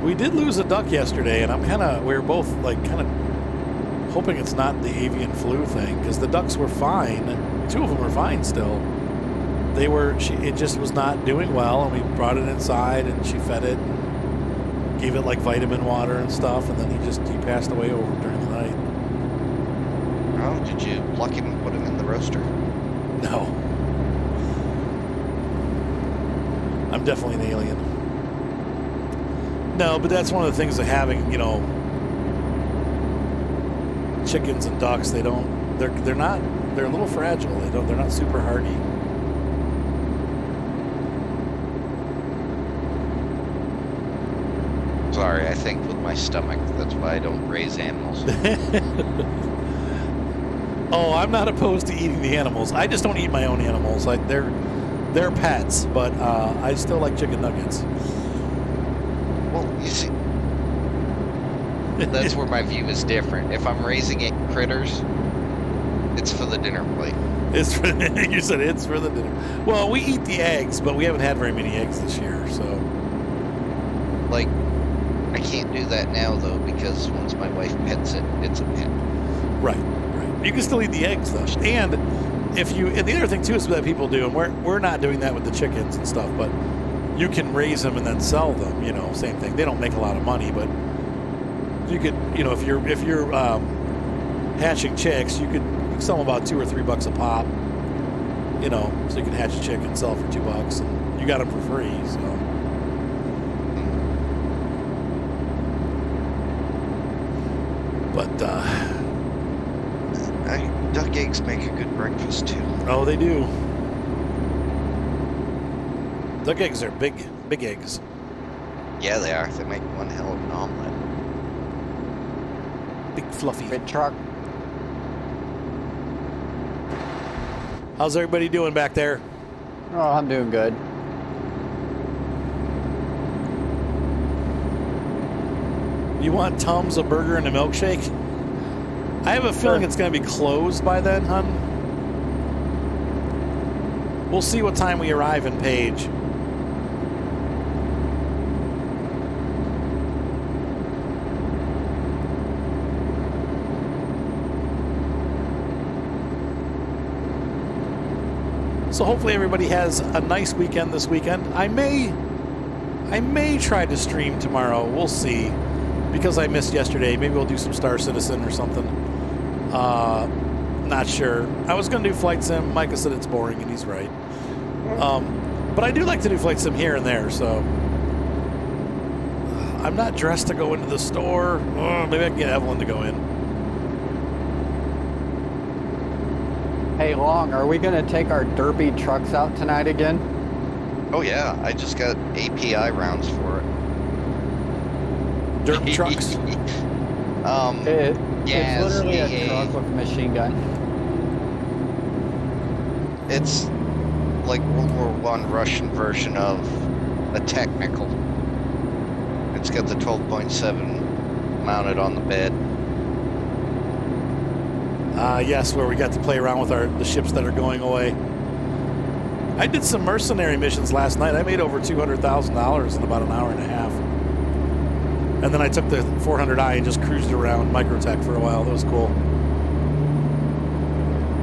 We did lose a duck yesterday, and we were both like kind of hoping it's not the avian flu thing, because the ducks were fine. 2 of them were fine still. It just was not doing well, and we brought it inside, and she fed it, and gave it like vitamin water and stuff, and then he passed away during the night. Oh, did you pluck him and put him in the roaster? No. I'm definitely an alien. No, but that's one of the things of having, chickens and ducks. They're a little fragile. They're not super hardy. Sorry, I think with my stomach, that's why I don't raise animals. Oh, I'm not opposed to eating the animals. I just don't eat my own animals. Like they're pets, but I still like chicken nuggets. Well, you see, that's where my view is different. If I'm raising critters, it's for the dinner plate. It's for you said it's for the dinner. Well, we eat the eggs, but we haven't had very many eggs this year, so. Like, I can't do that now though, because once my wife pets it, it's a pet. Right. You can still eat the eggs though, and the other thing too is that people do, and we're not doing that with the chickens and stuff, but you can raise them and then sell them. Same thing. They don't make a lot of money, but you could, if you're hatching chicks, you could sell them about $2 or $3 a pop. So you can hatch a chick and sell it for $2, and you got them for free. So. But duck eggs make a good breakfast too. oh, they do. Duck eggs are big eggs. Yeah, they are. They make one hell of an omelet. Big fluffy. Big truck. How's everybody doing back there? Oh, I'm doing good. You want Tums, a burger, and a milkshake? I have a feeling it's going to be closed by then, hun. We'll see what time we arrive in Page. So hopefully everybody has a nice weekend this weekend. I may try to stream tomorrow. We'll see. Because I missed yesterday, maybe we'll do some Star Citizen or something. Not sure. I was going to do Flight Sim. Micah said it's boring, and he's right. But I do like to do Flight Sim here and there, so. I'm not dressed to go into the store. Maybe I can get Evelyn to go in. Hey, Long, are we going to take our derpy trucks out tonight again? Oh yeah, I just got API rounds for it. Dirt trucks? Yeah, It's literally a CA. truck with a machine gun. It's like World War I Russian version of a technical. It's got the 12.7 mounted on the bed. Yes, where we got to play around with the ships that are going away. I did some mercenary missions last night. I made over $200,000 in about an hour and a half. And then I took the 400i and just cruised around Microtech for a while. That was cool.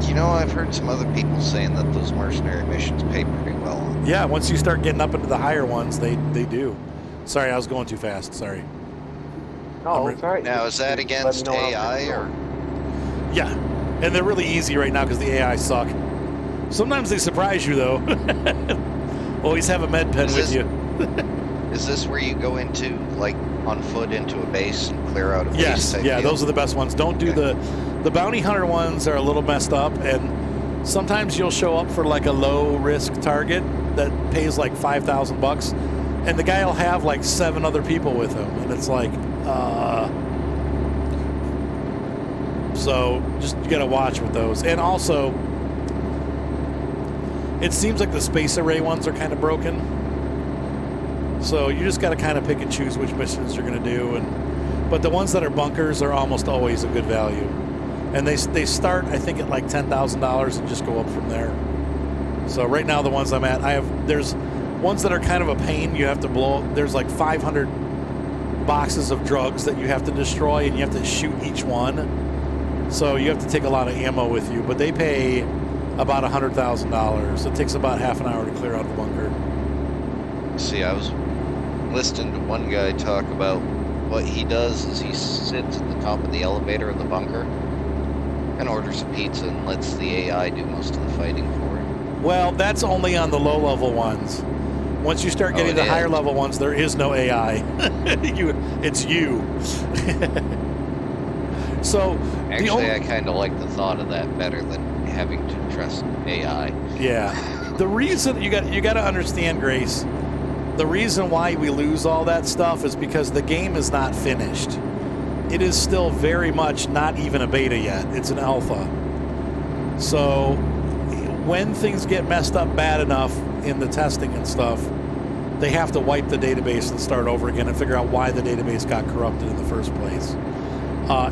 You know, I've heard some other people saying that those mercenary missions pay pretty well. Yeah, once you start getting up into the higher ones, they do. Sorry, I was going too fast. Sorry. No, it's all right. Now, Just- is that just let me against know how I'm AI doing. or? Yeah, and they're really easy right now because the AI suck. Sometimes they surprise you, though. Always have a med pen Is with this- you. Is this where you go into, like, on foot into a base and clear out a base? Yes, type yeah, deal? those are the best ones. Don't do Okay. the bounty hunter ones are a little messed up, and sometimes you'll show up for like a low risk target that pays like $5,000, and the guy will have like 7 other people with him, and it's like, So just you got to watch with those. And also, it seems like the space array ones are kind of broken. So you just got to kind of pick and choose which missions you're going to do. But the ones that are bunkers are almost always a good value. And they start, I think, at like $10,000 and just go up from there. So right now the ones I'm at, there's ones that are kind of a pain. You have to blow. There's like 500 boxes of drugs that you have to destroy, and you have to shoot each one. So you have to take a lot of ammo with you. But they pay about $100,000. It takes about half an hour to clear out the bunker. See, I was listening to one guy talk about what he does is he sits at the top of the elevator in the bunker and orders a pizza and lets the AI do most of the fighting for him. Well, that's only on the low-level ones. Once you start getting the higher-level ones, there is no AI. It's you. So actually, I kind of like the thought of that better than having to trust AI. Yeah. The reason you got to understand, Grace, the reason why we lose all that stuff is because the game is not finished. It is still very much not even a beta yet. It's an alpha. So when things get messed up bad enough in the testing and stuff, they have to wipe the database and start over again and figure out why the database got corrupted in the first place.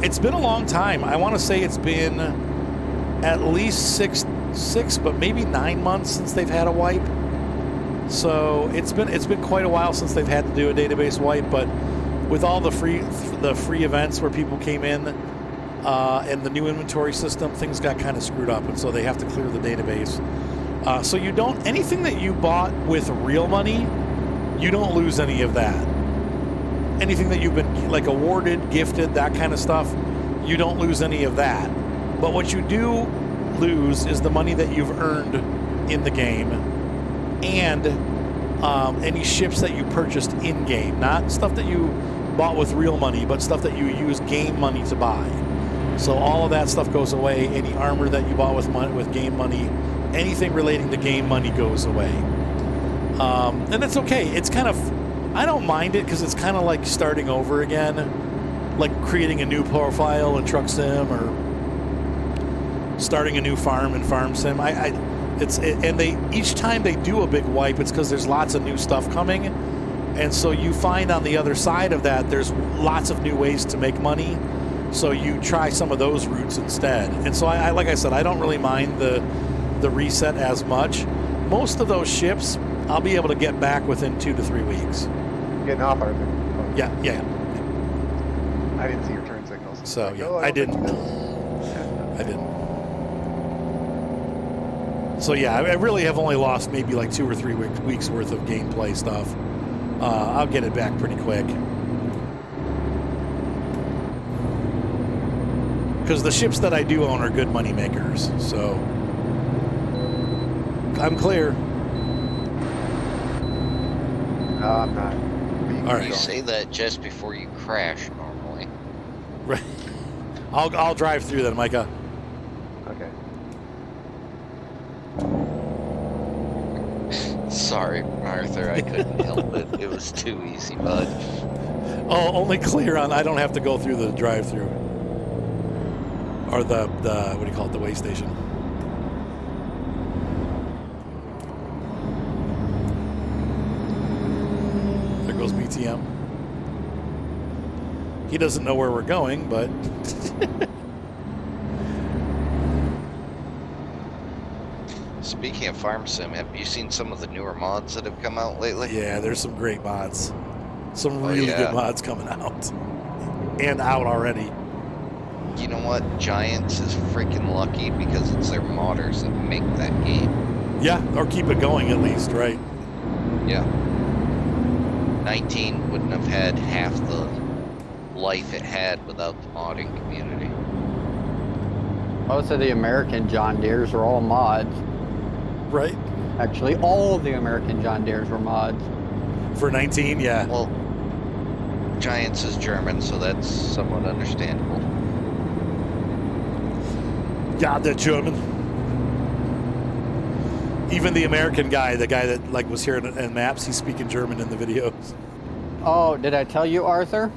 It's been a long time. I want to say it's been at least six, but maybe 9 months since they've had a wipe. So it's been quite a while since they've had to do a database wipe. But with all the free events where people came in and the new inventory system, things got kind of screwed up, and so they have to clear the database. So you don't anything that you bought with real money, you don't lose any of that. Anything that you've been like awarded, gifted, that kind of stuff, you don't lose any of that. But what you do lose is the money that you've earned in the game and any ships that you purchased in-game. Not stuff that you bought with real money, but stuff that you use game money to buy. So all of that stuff goes away. Any armor that you bought with game money, anything relating to game money goes away. And it's okay. It's kind of, I don't mind it because it's kind of like starting over again, like creating a new profile in Truck Sim or starting a new farm in Farm Sim. Each time they do a big wipe, it's because there's lots of new stuff coming, and so you find on the other side of that there's lots of new ways to make money. So you try some of those routes instead. And so I like I said, I don't really mind the reset as much. Most of those ships I'll be able to get back within 2 to 3 weeks. Getting off, Arthur. Oh. Yeah. I didn't see your turn signals. So Like, yeah, oh, I didn't. So yeah, I really have only lost maybe like 2 or 3 weeks worth of gameplay stuff. I'll get it back pretty quick. Because the ships that I do own are good money makers, so I'm clear. No, I'm not. All right. You say that just before you crash normally. Right. I'll drive through then, Micah. Okay. Sorry, Arthur, I couldn't help it. It was too easy, bud. Oh, only clear on. I don't have to go through the drive-through or the what do you call it? The way station. There goes BTM. He doesn't know where we're going, but. Speaking of Farm Sim, have you seen some of the newer mods that have come out lately? Yeah, there's some great mods. Some really good mods coming out. And out already. You know what? Giants is freaking lucky because it's their modders that make that game. Yeah, or keep it going at least, right? Yeah. 19 wouldn't have had half the life it had without the modding community. Most of the American John Deeres are all mods. Right? Actually, all the American John Deeres were mods. For 19, yeah. Well, Giants is German, so that's somewhat understandable. Yeah, they're German. Even the American guy, the guy that like was here in Maps, he's speaking German in the videos. Oh, did I tell you, Arthur?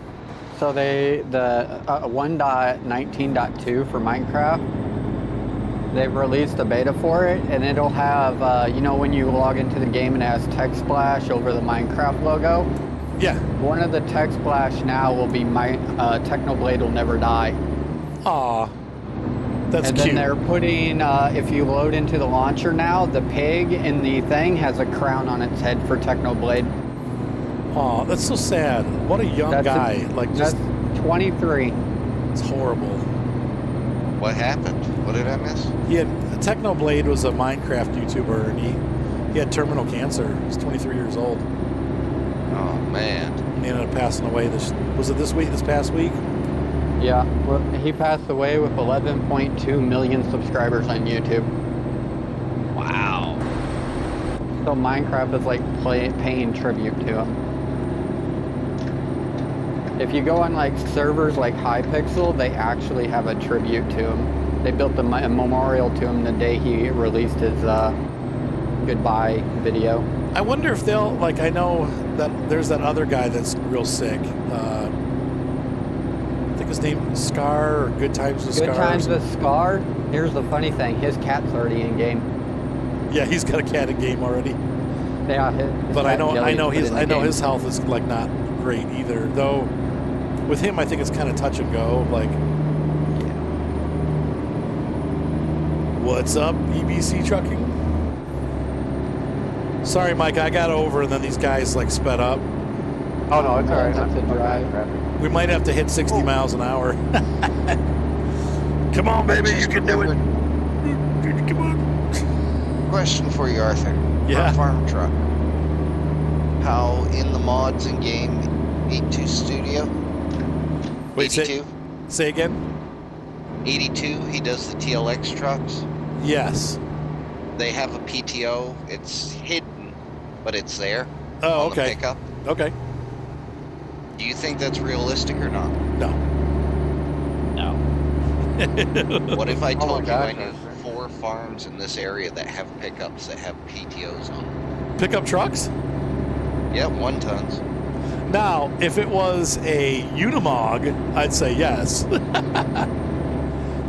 So the 1.19.2 for Minecraft, they've released a beta for it, and it'll have, you know, when you log into the game and it has text splash over the Minecraft logo. Yeah. One of the text splash now will be my Technoblade will never die. Aw. That's and cute. then they're putting, if you load into the launcher now, the pig in the thing has a crown on its head for Technoblade. Aw, that's so sad. What a young guy. That's 23. It's horrible. What happened? What did I miss? Technoblade was a Minecraft YouTuber, and he had terminal cancer. He was 23 years old. Oh man. And he ended up passing away. This past week? Yeah, well, he passed away with 11.2 million subscribers on YouTube. Wow. So Minecraft is like paying tribute to him. If you go on like servers like Hypixel, they actually have a tribute to him. They built a memorial to him the day he released his goodbye video. I wonder if they'll, like, I know that there's that other guy that's real sick. I think his name is Scar, or Good Times with Scar. Good Times with Scar. Here's the funny thing: his cat's already in game. Yeah, he's got a cat in game already. Yeah, but I know his health is like not great either. Though, with him, I think it's kind of touch and go. Like, what's up, EBC Trucking? Sorry, Mike, I got over, and then these guys like sped up. Oh no, it's all right. That's a drive. We might have to hit 60 miles an hour. Come on, baby, you can do it. Come on. Question for you, Arthur. Yeah. For a farm truck. How in the mods in game 82 Studio? Wait, 82? Say again? 82, he does the TLX trucks. Yes. They have a PTO. It's hidden, but it's there. Oh, on okay. The pickup. Okay. Do you think that's realistic or not? No. No. What if I told you I gosh, knew 4 farms in this area that have pickups that have PTOs on them? Pickup trucks? Yeah, 1 tons. Now, if it was a Unimog, I'd say yes.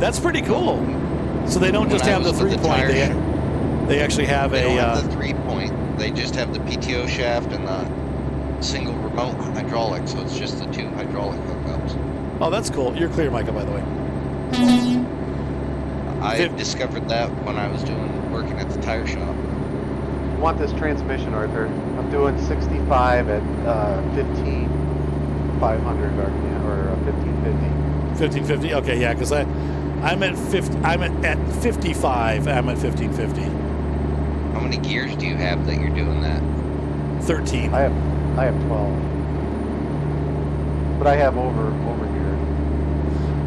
That's pretty cool. So they don't just have the 3-point. They actually have They don't have the 3-point. They just have the PTO shaft and the single remote hydraulic. So it's just the 2 hydraulic hookups. Oh, that's cool. You're clear, Micah, by the way. I discovered that when I was working at the tire shop. I want this transmission, Arthur. I'm doing 65 at 15,500 RPM or 1550. 1550. Okay, yeah, because I'm at 50. I'm at 55. I'm at 1550. How many gears do you have that you're doing that? 13. I have 12. But I have over gear.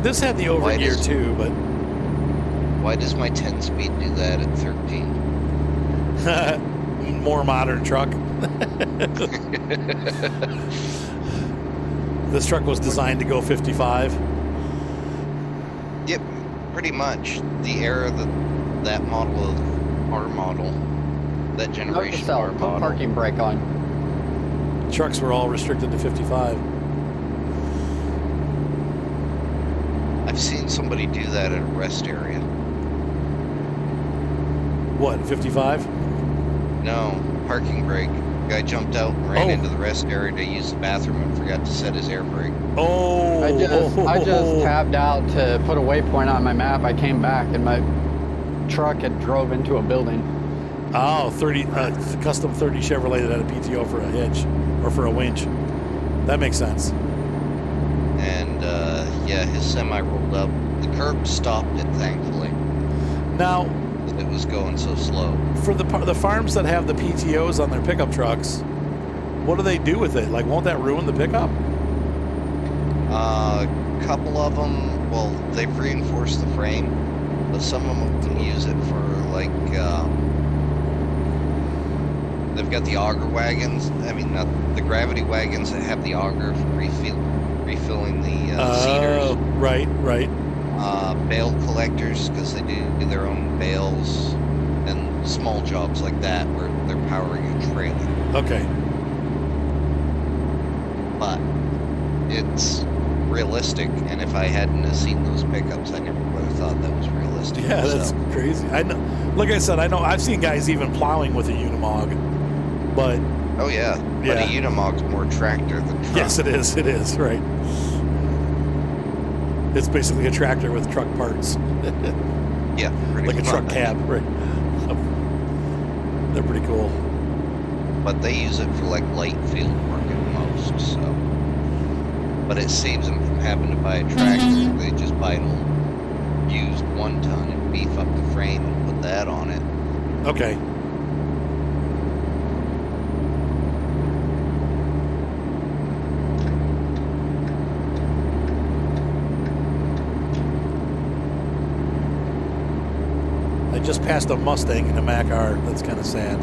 This had the over gear too, but why does my 10-speed do that at 13? more modern truck. This truck was designed to go 55. Yep, pretty much. The era that model of our model, that generation of our Put model. parking brake on. Trucks were all restricted to 55. I've seen somebody do that at a rest area. What, 55? No, parking brake. Guy jumped out and ran into the rest area to use the bathroom and forgot to set his air brake. Oh! I just tabbed out to put a waypoint on my map. I came back and my truck had drove into a building. Oh, 30 custom 30 Chevrolet that had a PTO for a hitch or for a winch. That makes sense. And yeah, his semi rolled up. The curb stopped it, thankfully. Now, it was going so slow. For the farms that have the PTOs on their pickup trucks, what do they do with it? Like, won't that ruin the pickup? A couple of them, well, they've reinforced the frame, but some of them can use it for like, they've got the auger wagons. I mean, not the gravity wagons that have the auger for refilling the cedars. Right. Bale collectors, because they do their own bales, and small jobs like that where they're powering a trailer. Okay. But it's realistic, and if I hadn't have seen those pickups, I never would have thought that was realistic. Yeah, that's so. crazy. I know. Like I said, I know I've seen guys even plowing with a Unimog, but Oh yeah, but a Unimog's more tractor than truck. yes, it is. It is right. It's basically a tractor with truck parts, Yeah, pretty like a much. truck cab, right? They're pretty cool. But they use it for like light field work at most. So, but it saves them from having to buy a tractor. They just buy an old used 1 ton and beef up the frame and put that on it. Okay. I just passed a Mustang and a Mack R. That's kind of sad.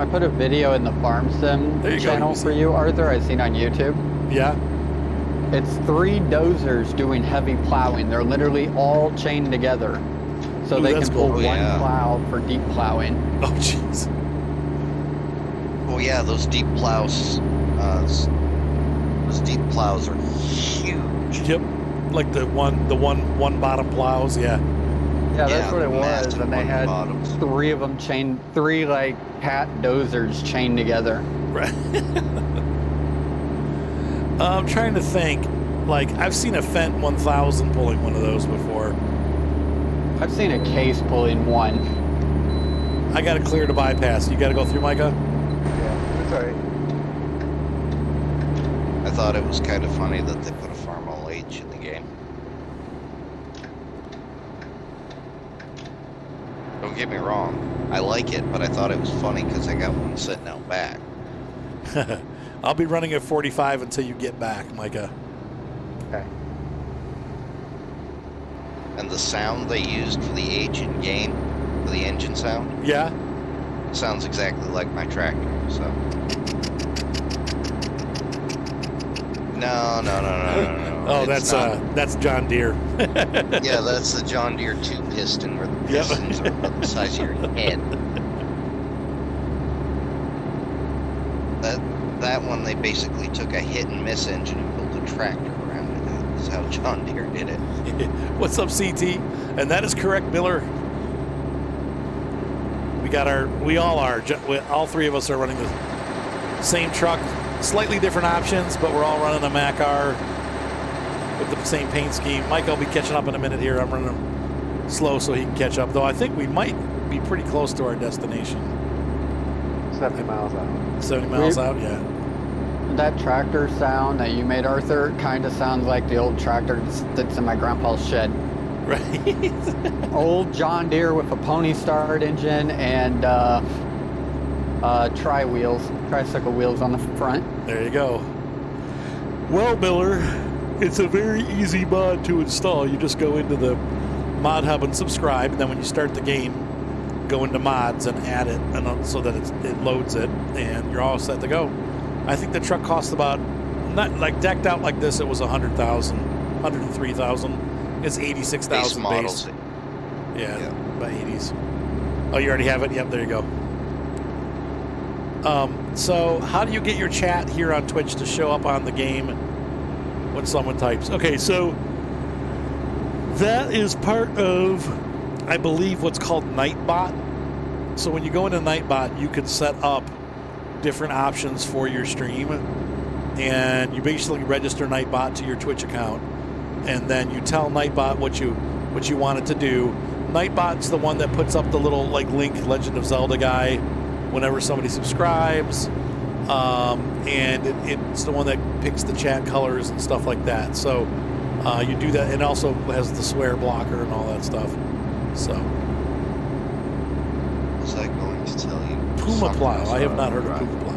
I put a video in the Farm Sim There you go, channel you for you, Arthur. I seen on YouTube. Yeah. It's 3 dozers doing heavy plowing. They're literally all chained together. So Ooh, they that's can pull cool. one Yeah. plow for deep plowing. Oh, jeez. Oh yeah, those deep plows. Those deep plows are huge. Yep. Like the one bottom plows. Yeah. Yeah, that's what it was. massive And they one had bottoms. 3 of them chained, 3 like cat dozers chained together. Right. I'm trying to think. Like, I've seen a Fendt 1000 pulling one of those before. I've seen a case pulling one. I got to clear to bypass. You got to go through, Micah? Yeah, that's all right. I thought it was kind of funny that they put a Farm All H in the game. Don't get me wrong, I like it, but I thought it was funny because I got one sitting out back. I'll be running at 45 until you get back, Micah. Okay. And the sound they used for the H in game, for the engine sound, Yeah? sounds exactly like my tractor, so. No. Oh, it's that's John Deere. Yeah, that's the John Deere 2-piston where the Yep. pistons are about the size of your head. That one, they basically took a hit and miss engine and built a tractor around it. That's how John Deere did it. What's up, CT? And that is correct, Miller. All 3 of us are running the same truck, slightly different options, but we're all running a Mack R with the same paint scheme. Mike will be catching up in a minute here. I'm running him slow so he can catch up, though I think we might be pretty close to our destination. 70 miles out. 70 miles out, yeah. That tractor sound that you made, Arthur, kind of sounds like the old tractor that's in my grandpa's shed. Right. Old John Deere with a pony start engine and tricycle wheels on the front. There you go. Well, Miller, it's a very easy mod to install. You just go into the mod hub and subscribe, and then when you start the game, go into mods and add it, and so that it loads it, and you're all set to go. I think the truck cost about, not like decked out like this, it was 100,000, 103,000. It's 86,000 base. models. Yeah, by 80s. Oh, you already have it? Yep, there you go. So how do you get your chat here on Twitch to show up on the game when someone types? Okay, so that is part of, I believe, what's called Nightbot. So when you go into Nightbot, you can set up different options for your stream, and you basically register Nightbot to your Twitch account, and then you tell Nightbot what you want it to do. Nightbot's the one that puts up the little like Link Legend of Zelda guy whenever somebody subscribes, and it's the one that picks the chat colors and stuff like that. So you do that, and also has the swear blocker and all that stuff. So Was I going to tell you? Puma something Plow. I have not heard of right. Puma Plow.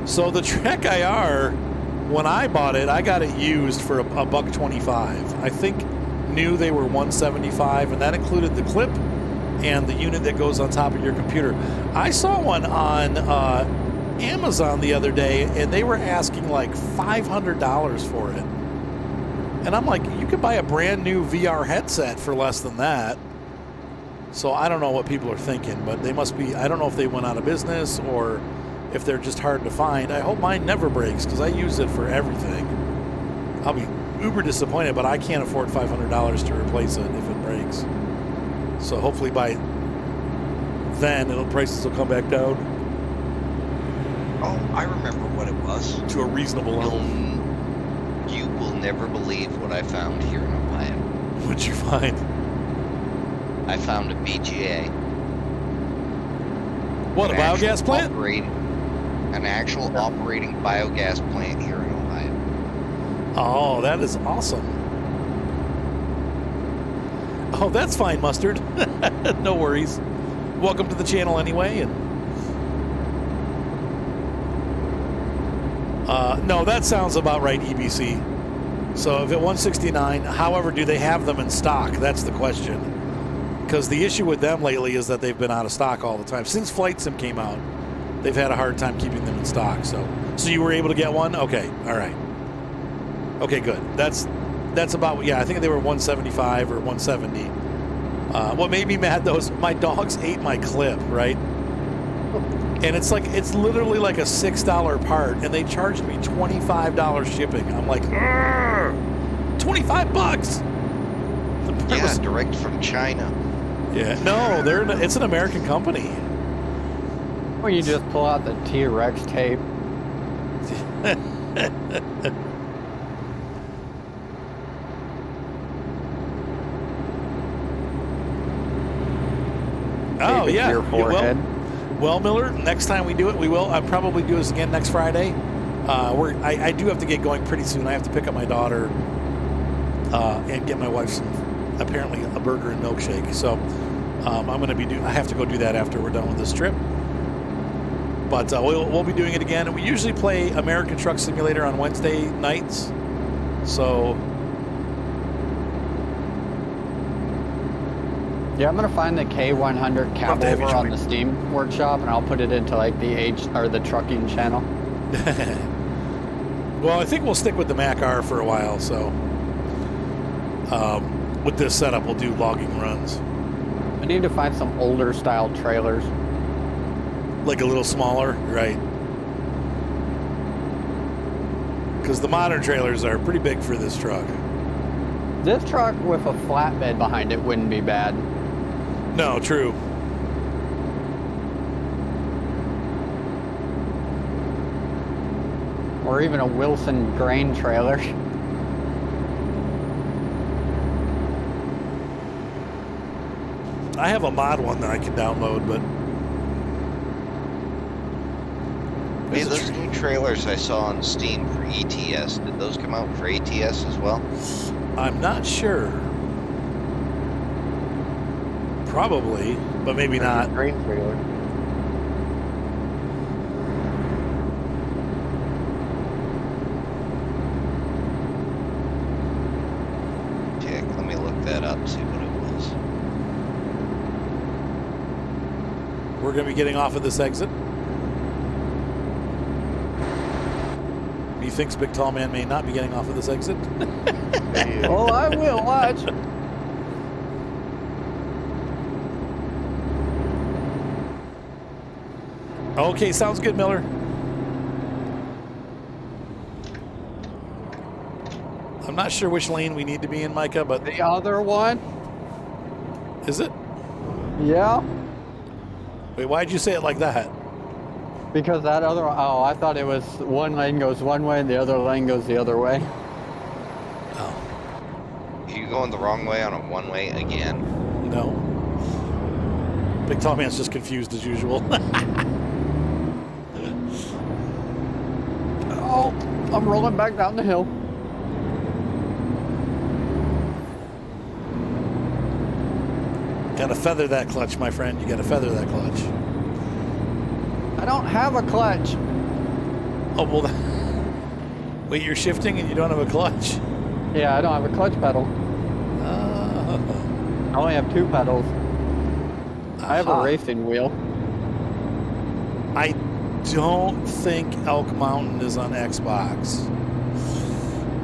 So the Trek IR, when I bought it, I got it used for a $125. I think new they were $175, and that included the clip and the unit that goes on top of your computer. I saw one on Amazon the other day, and they were asking like $500 for it. And I'm like, you could buy a brand new VR headset for less than that. So I don't know what people are thinking, but they must be, I don't know if they went out of business or if they're just hard to find. I hope mine never breaks because I use it for everything. I'll be uber disappointed, but I can't afford $500 to replace it if it breaks. So hopefully by then, prices will come back down Oh, I remember what it was. to a reasonable level. You will never believe what I found here in Ohio. What'd you find? I found a BGA. What, a An actual biogas plant? An actual operating biogas plant here in Ohio. Oh, that is awesome. Oh, that's fine, Mustard. No worries. Welcome to the channel anyway. And no, that sounds about right, EBC. So if at 169, however, do they have them in stock? That's the question. Because the issue with them lately is that they've been out of stock all the time. Since Flight Sim came out, they've had a hard time keeping them in stock. So you were able to get one? Okay, all right. Okay, good. That's about, yeah, I think they were 175 or 170. What made me mad though is my dogs ate my clip, right? And it's literally like a $6 part, and they charged me $25 shipping. I'm like, $25. Yeah, direct from China. Yeah, no, it's an American company. Well, you just pull out the T-Rex tape. Oh Tape it to yeah. your forehead. Well, Miller, next time we do it, we will. I'll probably do this again next Friday. I do have to get going pretty soon. I have to pick up my daughter and get my wife apparently a burger and milkshake. So I'm going to be I have to go do that after we're done with this trip. But we'll be doing it again. And we usually play American Truck Simulator on Wednesday nights. So Yeah, I'm gonna find the K100 cab Love to have you over on join. the Steam workshop, and I'll put it into like the trucking channel. well, I think we'll stick with the Mack R for a while. So with this setup, we'll do logging runs. I need to find some older style trailers. Like a little smaller, right? Because the modern trailers are pretty big for this truck. This truck with a flatbed behind it wouldn't be bad. No, true. Or even a Wilson grain trailer. I have a mod one that I can download, but Hey, those new trailers I saw on Steam for ETS, did those come out for ATS as well? I'm not sure. Probably, but maybe not. Grain trailer. Tick, let me look that up, see what it was. We're going to be getting off of this exit. Methinks Big Tall Man may not be getting off of this exit. Hey, Oh, I will watch. Okay, sounds good, Miller. I'm not sure which lane we need to be in, Micah, but The other one? is it? Yeah. Wait, why'd you say it like that? Because that other one, oh, I thought it was one lane goes one way and the other lane goes the other way. Oh, Are you going the wrong way on a one-way again? no. Big Tall Man's just confused as usual. Oh, I'm rolling back down the hill. Gotta feather that clutch, my friend. You gotta feather that clutch. I don't have a clutch. Oh, well, wait, you're shifting and you don't have a clutch? Yeah, I don't have a clutch pedal. I only have two pedals. I have a Aha. racing wheel. I don't think Elk Mountain is on Xbox,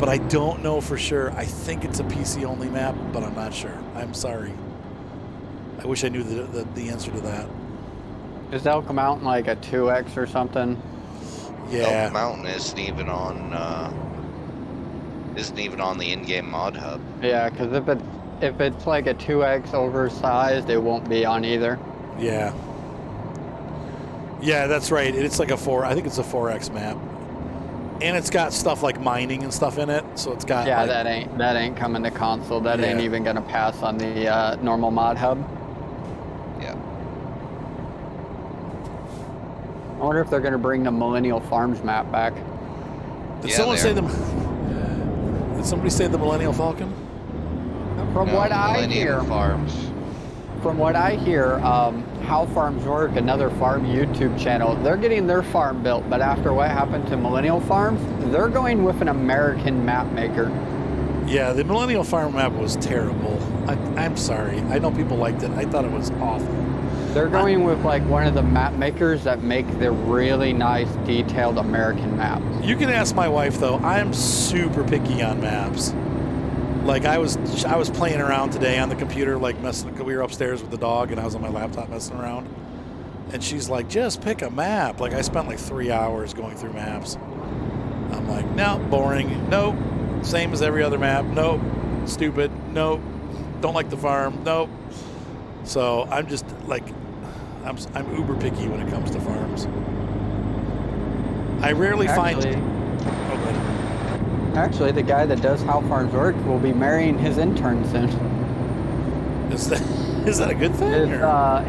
but I don't know for sure. I think it's a PC only map, but I'm not sure. I'm sorry. I wish I knew the answer to that. Is Elk Mountain like a 2X or something? Yeah. Elk Mountain isn't even on the in-game mod hub. Yeah, because if it's like a 2X oversized, it won't be on either. Yeah. Yeah, that's right. It's like I think it's a 4X map. And it's got stuff like mining and stuff in it, so it's got Yeah, like, that ain't coming to console. That ain't Yeah. even gonna pass on the normal mod hub. Yeah. I wonder if they're gonna bring the Millennial Farms map back. Did Yeah, someone they say are. Did somebody say the Millennial Falcon? From No, what I Millennium hear, Farms. How Farms Work, another farm YouTube channel, they're getting their farm built, but after what happened to Millennial Farms, they're going with an American map maker. Yeah, the Millennial Farm map was terrible. I'm sorry. I know people liked it. I thought it was awful. They're going with like one of the map makers that make the really nice detailed American maps. You can ask my wife though. I'm super picky on maps. Like I was playing around today on the computer, like we were upstairs with the dog, and I was on my laptop messing around. And she's like, "Just pick a map." Like I spent like 3 hours going through maps. I'm like, "No, boring. Nope. Same as every other map. Nope. Stupid. Nope. Don't like the farm. Nope." So I'm just like, I'm uber picky when it comes to farms. I rarely find. Oh, good. Actually, the guy that does How Farms Work will be marrying his intern soon. Is that a good thing?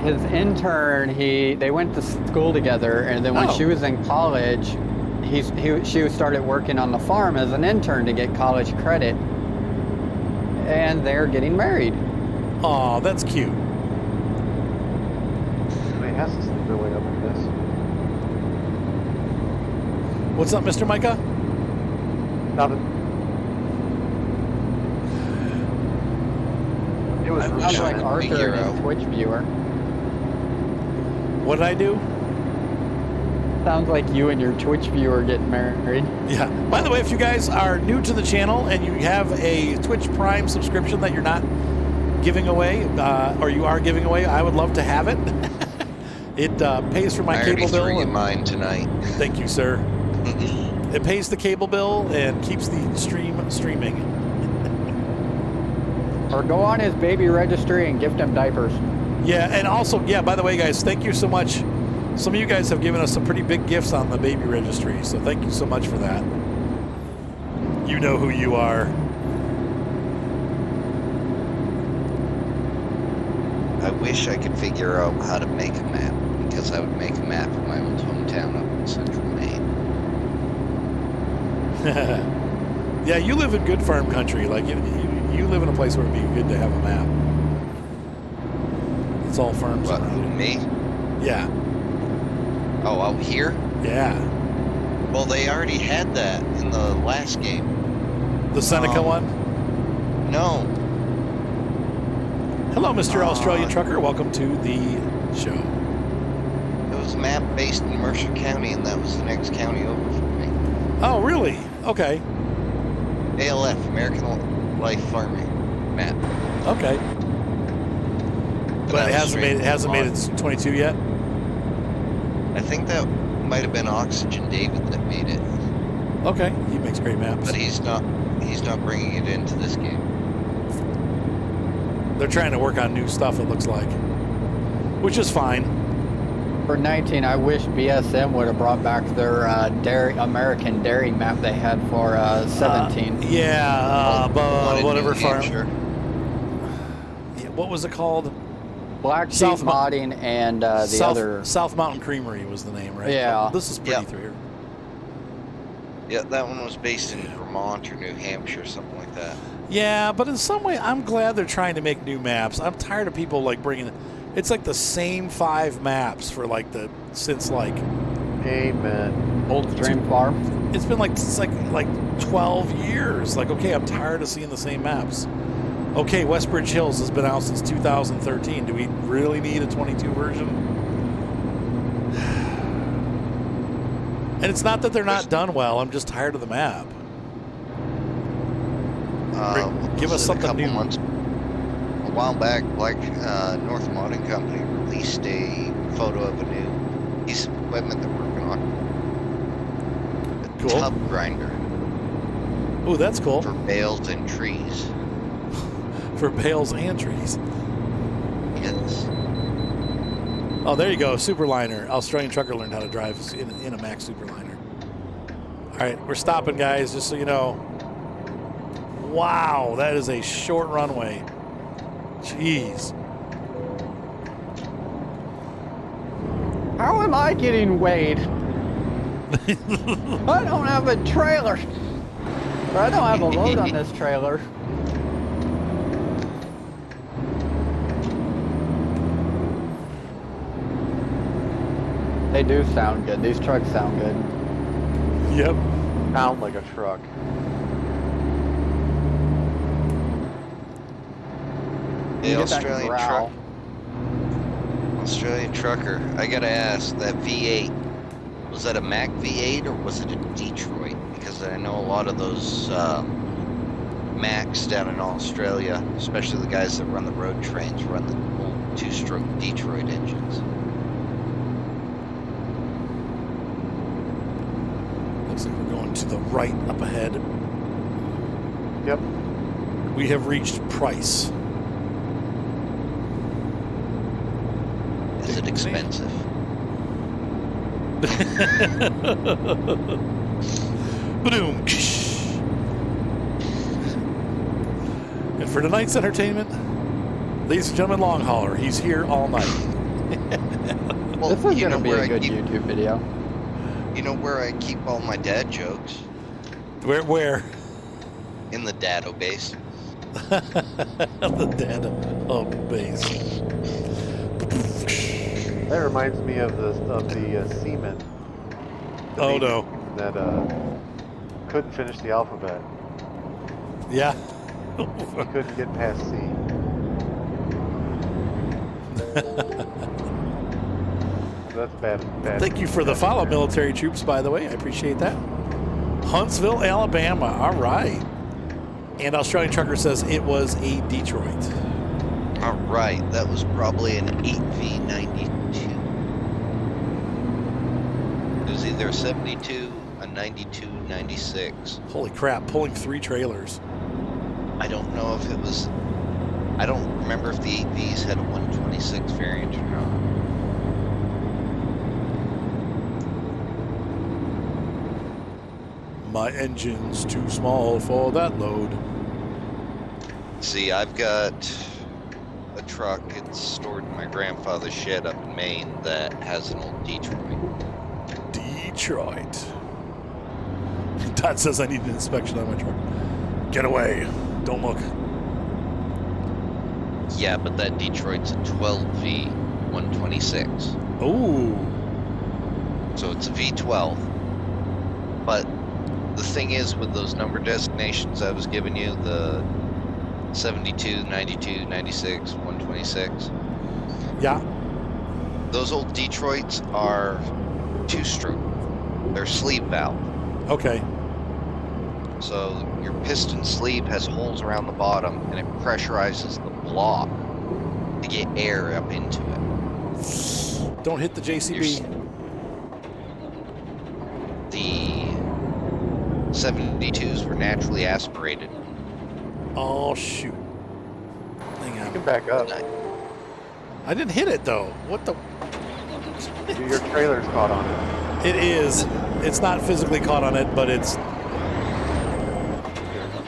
His intern, they went to school together, and then when she was in college, she started working on the farm as an intern to get college credit, and they're getting married. Oh, that's cute. My ass is really up with this. What's up, Mr. Micah? Nothing. It was I wish Sounds I like could Arthur figure and his out- Twitch viewer. What did I do? Sounds like you and your Twitch viewer getting married. Yeah. By the way, if you guys are new to the channel and you have a Twitch Prime subscription that you're not giving away, or you are giving away, I would love to have it. It pays for my I already cable bill. threw you and- mine tonight. Thank you, sir. It pays the cable bill and keeps the stream streaming. Or go on his baby registry and gift him diapers. Yeah, and also, yeah, by the way, guys, thank you so much. Some of you guys have given us some pretty big gifts on the baby registry, so thank you so much for that. You know who you are. I wish I could figure out how to make a map, because I would make a map of my old hometown up in central Maine. Yeah, you live in good farm country. Like you live in a place where it'd be good to have a map. It's all farms What, around you. me? Yeah, Oh, out here? yeah. Well, they already had that in the last game. The Seneca Um, one. No. Hello, Mr. Australian Trucker. Welcome to the show. It was a map based in Mercer County, and that was the next county over for me. Oh, really? Okay. ALF, American Life Farming map. Okay. But that it was hasn't made its 22 yet. I think that might have been Oxygen David that made it, Okay, he makes great maps. but he's not bringing it into this game. They're trying to work on new stuff, it looks like, which is fine. For 19, I wish BSM would have brought back their American dairy map they had for 17. One in Whatever New farm. Hampshire. Yeah, what was it called? Black Sheep South Mo- Modding and the other. South Mountain Creamery was the name, right? Yeah. This is pretty Yeah. through here. Yeah, that one was based in Vermont or New Hampshire, something like that. Yeah, but in some way, I'm glad they're trying to make new maps. I'm tired of people like bringing. It's like the same 5 maps for like since like Amen. Old Stream Farm. it's been like 12 years. Like, okay, I'm tired of seeing the same maps. Okay, Westbridge Hills has been out since 2013. Do we really need a 22 version? And it's not that they're not done well. I'm just tired of the map. Give us something new. A while back, North Modding Company released a photo of a new piece of equipment they're working on. A Cool. tub grinder Ooh, that's cool. for bales and trees. For bales and trees. Yes. Oh, there you go. Superliner. Australian trucker learned how to drive in a Mack Superliner. All right, we're stopping, guys, just so you know. Wow, that is a short runway. Jeez. How am I getting weighed? I don't have a trailer. Or I don't have a load on this trailer. They do sound good. These trucks sound good. Yep. Sound like a truck. The You get that Australian growl. Australian trucker. I gotta ask, that V8, was that a Mack V8 or was it a Detroit? Because I know a lot of those Macks down in Australia, especially the guys that run the road trains, run the old 2-stroke Detroit engines. Looks like we're going to the right up ahead. Yep. We have reached Price. Is it expensive? Ba-doom. And for tonight's entertainment, ladies and gentlemen, Long Hauler. He's here all night. Well, This is you know going to be where a I good keep, YouTube video. you know where I keep all my dad jokes? Where? In the database. The data base. That reminds me of the seaman. The Oh, Navy no. That couldn't finish the alphabet. Yeah. He couldn't get past C. That's bad. Thank you for the follow, military troops, by the way. I appreciate that. Huntsville, Alabama. All right. And Australian Trucker says it was a Detroit. All right, that was probably an 8V92. It was either a 72, a 92, 96. Holy crap, pulling 3 trailers. I don't know if it was. I don't remember if the 8Vs had a 126 variant or not. My engine's too small for that load. See, I've got a truck. It's stored in my grandfather's shed up in Maine that has an old Detroit. Detroit. Todd says I need an inspection on my truck. Get away. Don't look. Yeah, but that Detroit's a 12V 126. Ooh. So it's a V12. But the thing is, with those number designations I was giving you, the 72, 92, 96, 126, Yeah. those old Detroits are 2-stroke. They're sleeve valve. Okay. So your piston sleeve has holes around the bottom, and it pressurizes the block to get air up into it. Don't hit the JCB. The 72s were naturally aspirated. Oh, shoot. Hang You on. can back up. I didn't hit it, though. What the? Your trailer's caught on it. It is. It's not physically caught on it, but it's.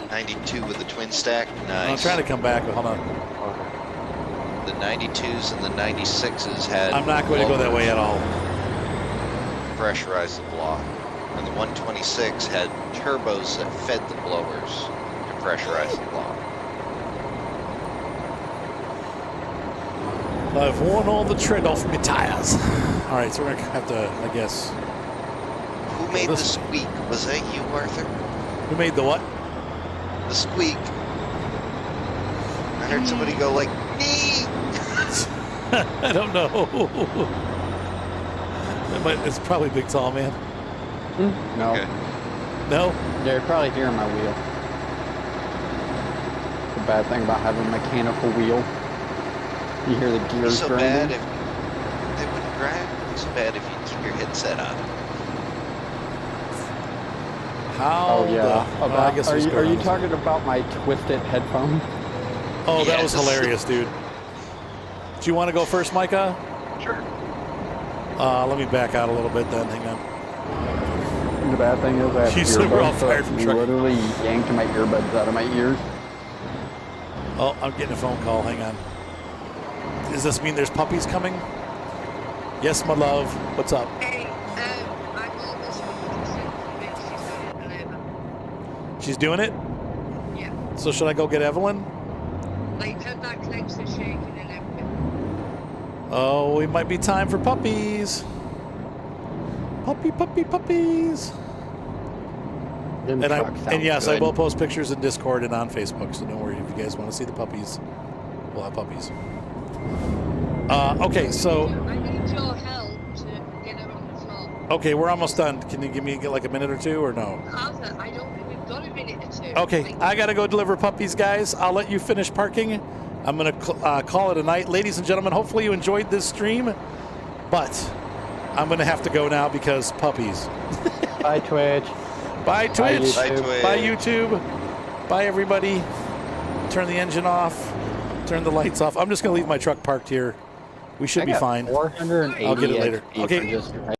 92 with the twin stack, nice. I'm trying to come back, but hold on. Okay. The 92s and the 96s had. I'm not going to go that way at all. Pressurized the block. And the 126 had turbos that fed the blowers to pressurize the block. I've worn all the tread off my tires. All right, so we're going to have to, I guess. Who made the this squeak? Was that you, Arthur? Who made the what? The squeak. I heard somebody go like, me. I don't know. It's probably Big Tall Man. No. Okay. No? They're probably hearing my wheel. The bad thing about having a mechanical wheel. You hear the It'd be gears so grinding. bad if they wouldn't grind so bad if you keep your headset on. How? Oh yeah. Well, I guess are we'll just go you around this talking about my twisted headphone? way. Oh, that was Yes. hilarious, dude. Do you want to go first, Micah? Sure. Let me back out a little bit then. Hang on. The bad thing is I have You said we're all earbuds, fired so from you trucking. literally yanked my earbuds out of my ears. Oh, I'm getting a phone call. Hang on. Does this mean there's puppies coming? Yes, my love. What's up? Hey, I called this one She's doing it? Yeah. So should I go get Evelyn? Like, her back legs are shaking and everything. Oh, it might be time for puppies. Puppies. Them And trucks sound yes, I good. will post pictures in Discord and on Facebook, so don't worry if you guys want to see the puppies. We'll have puppies. Okay, so I need your help to get her on the floor. okay, we're almost done. Can you give me like a minute or two, or no? Arthur, I don't think we've got a minute or two. Okay, I gotta go deliver puppies, guys. I'll let you finish parking. I'm gonna call it a night, ladies and gentlemen. Hopefully you enjoyed this stream, but I'm gonna have to go now because puppies. Bye, Twitch. Bye Twitch. Bye, Twitch. Bye YouTube. Bye everybody. Turn the engine off. Turn the lights off. I'm just gonna leave my truck parked here. We should I be got fine. 480 I'll get it later. XP Okay. for just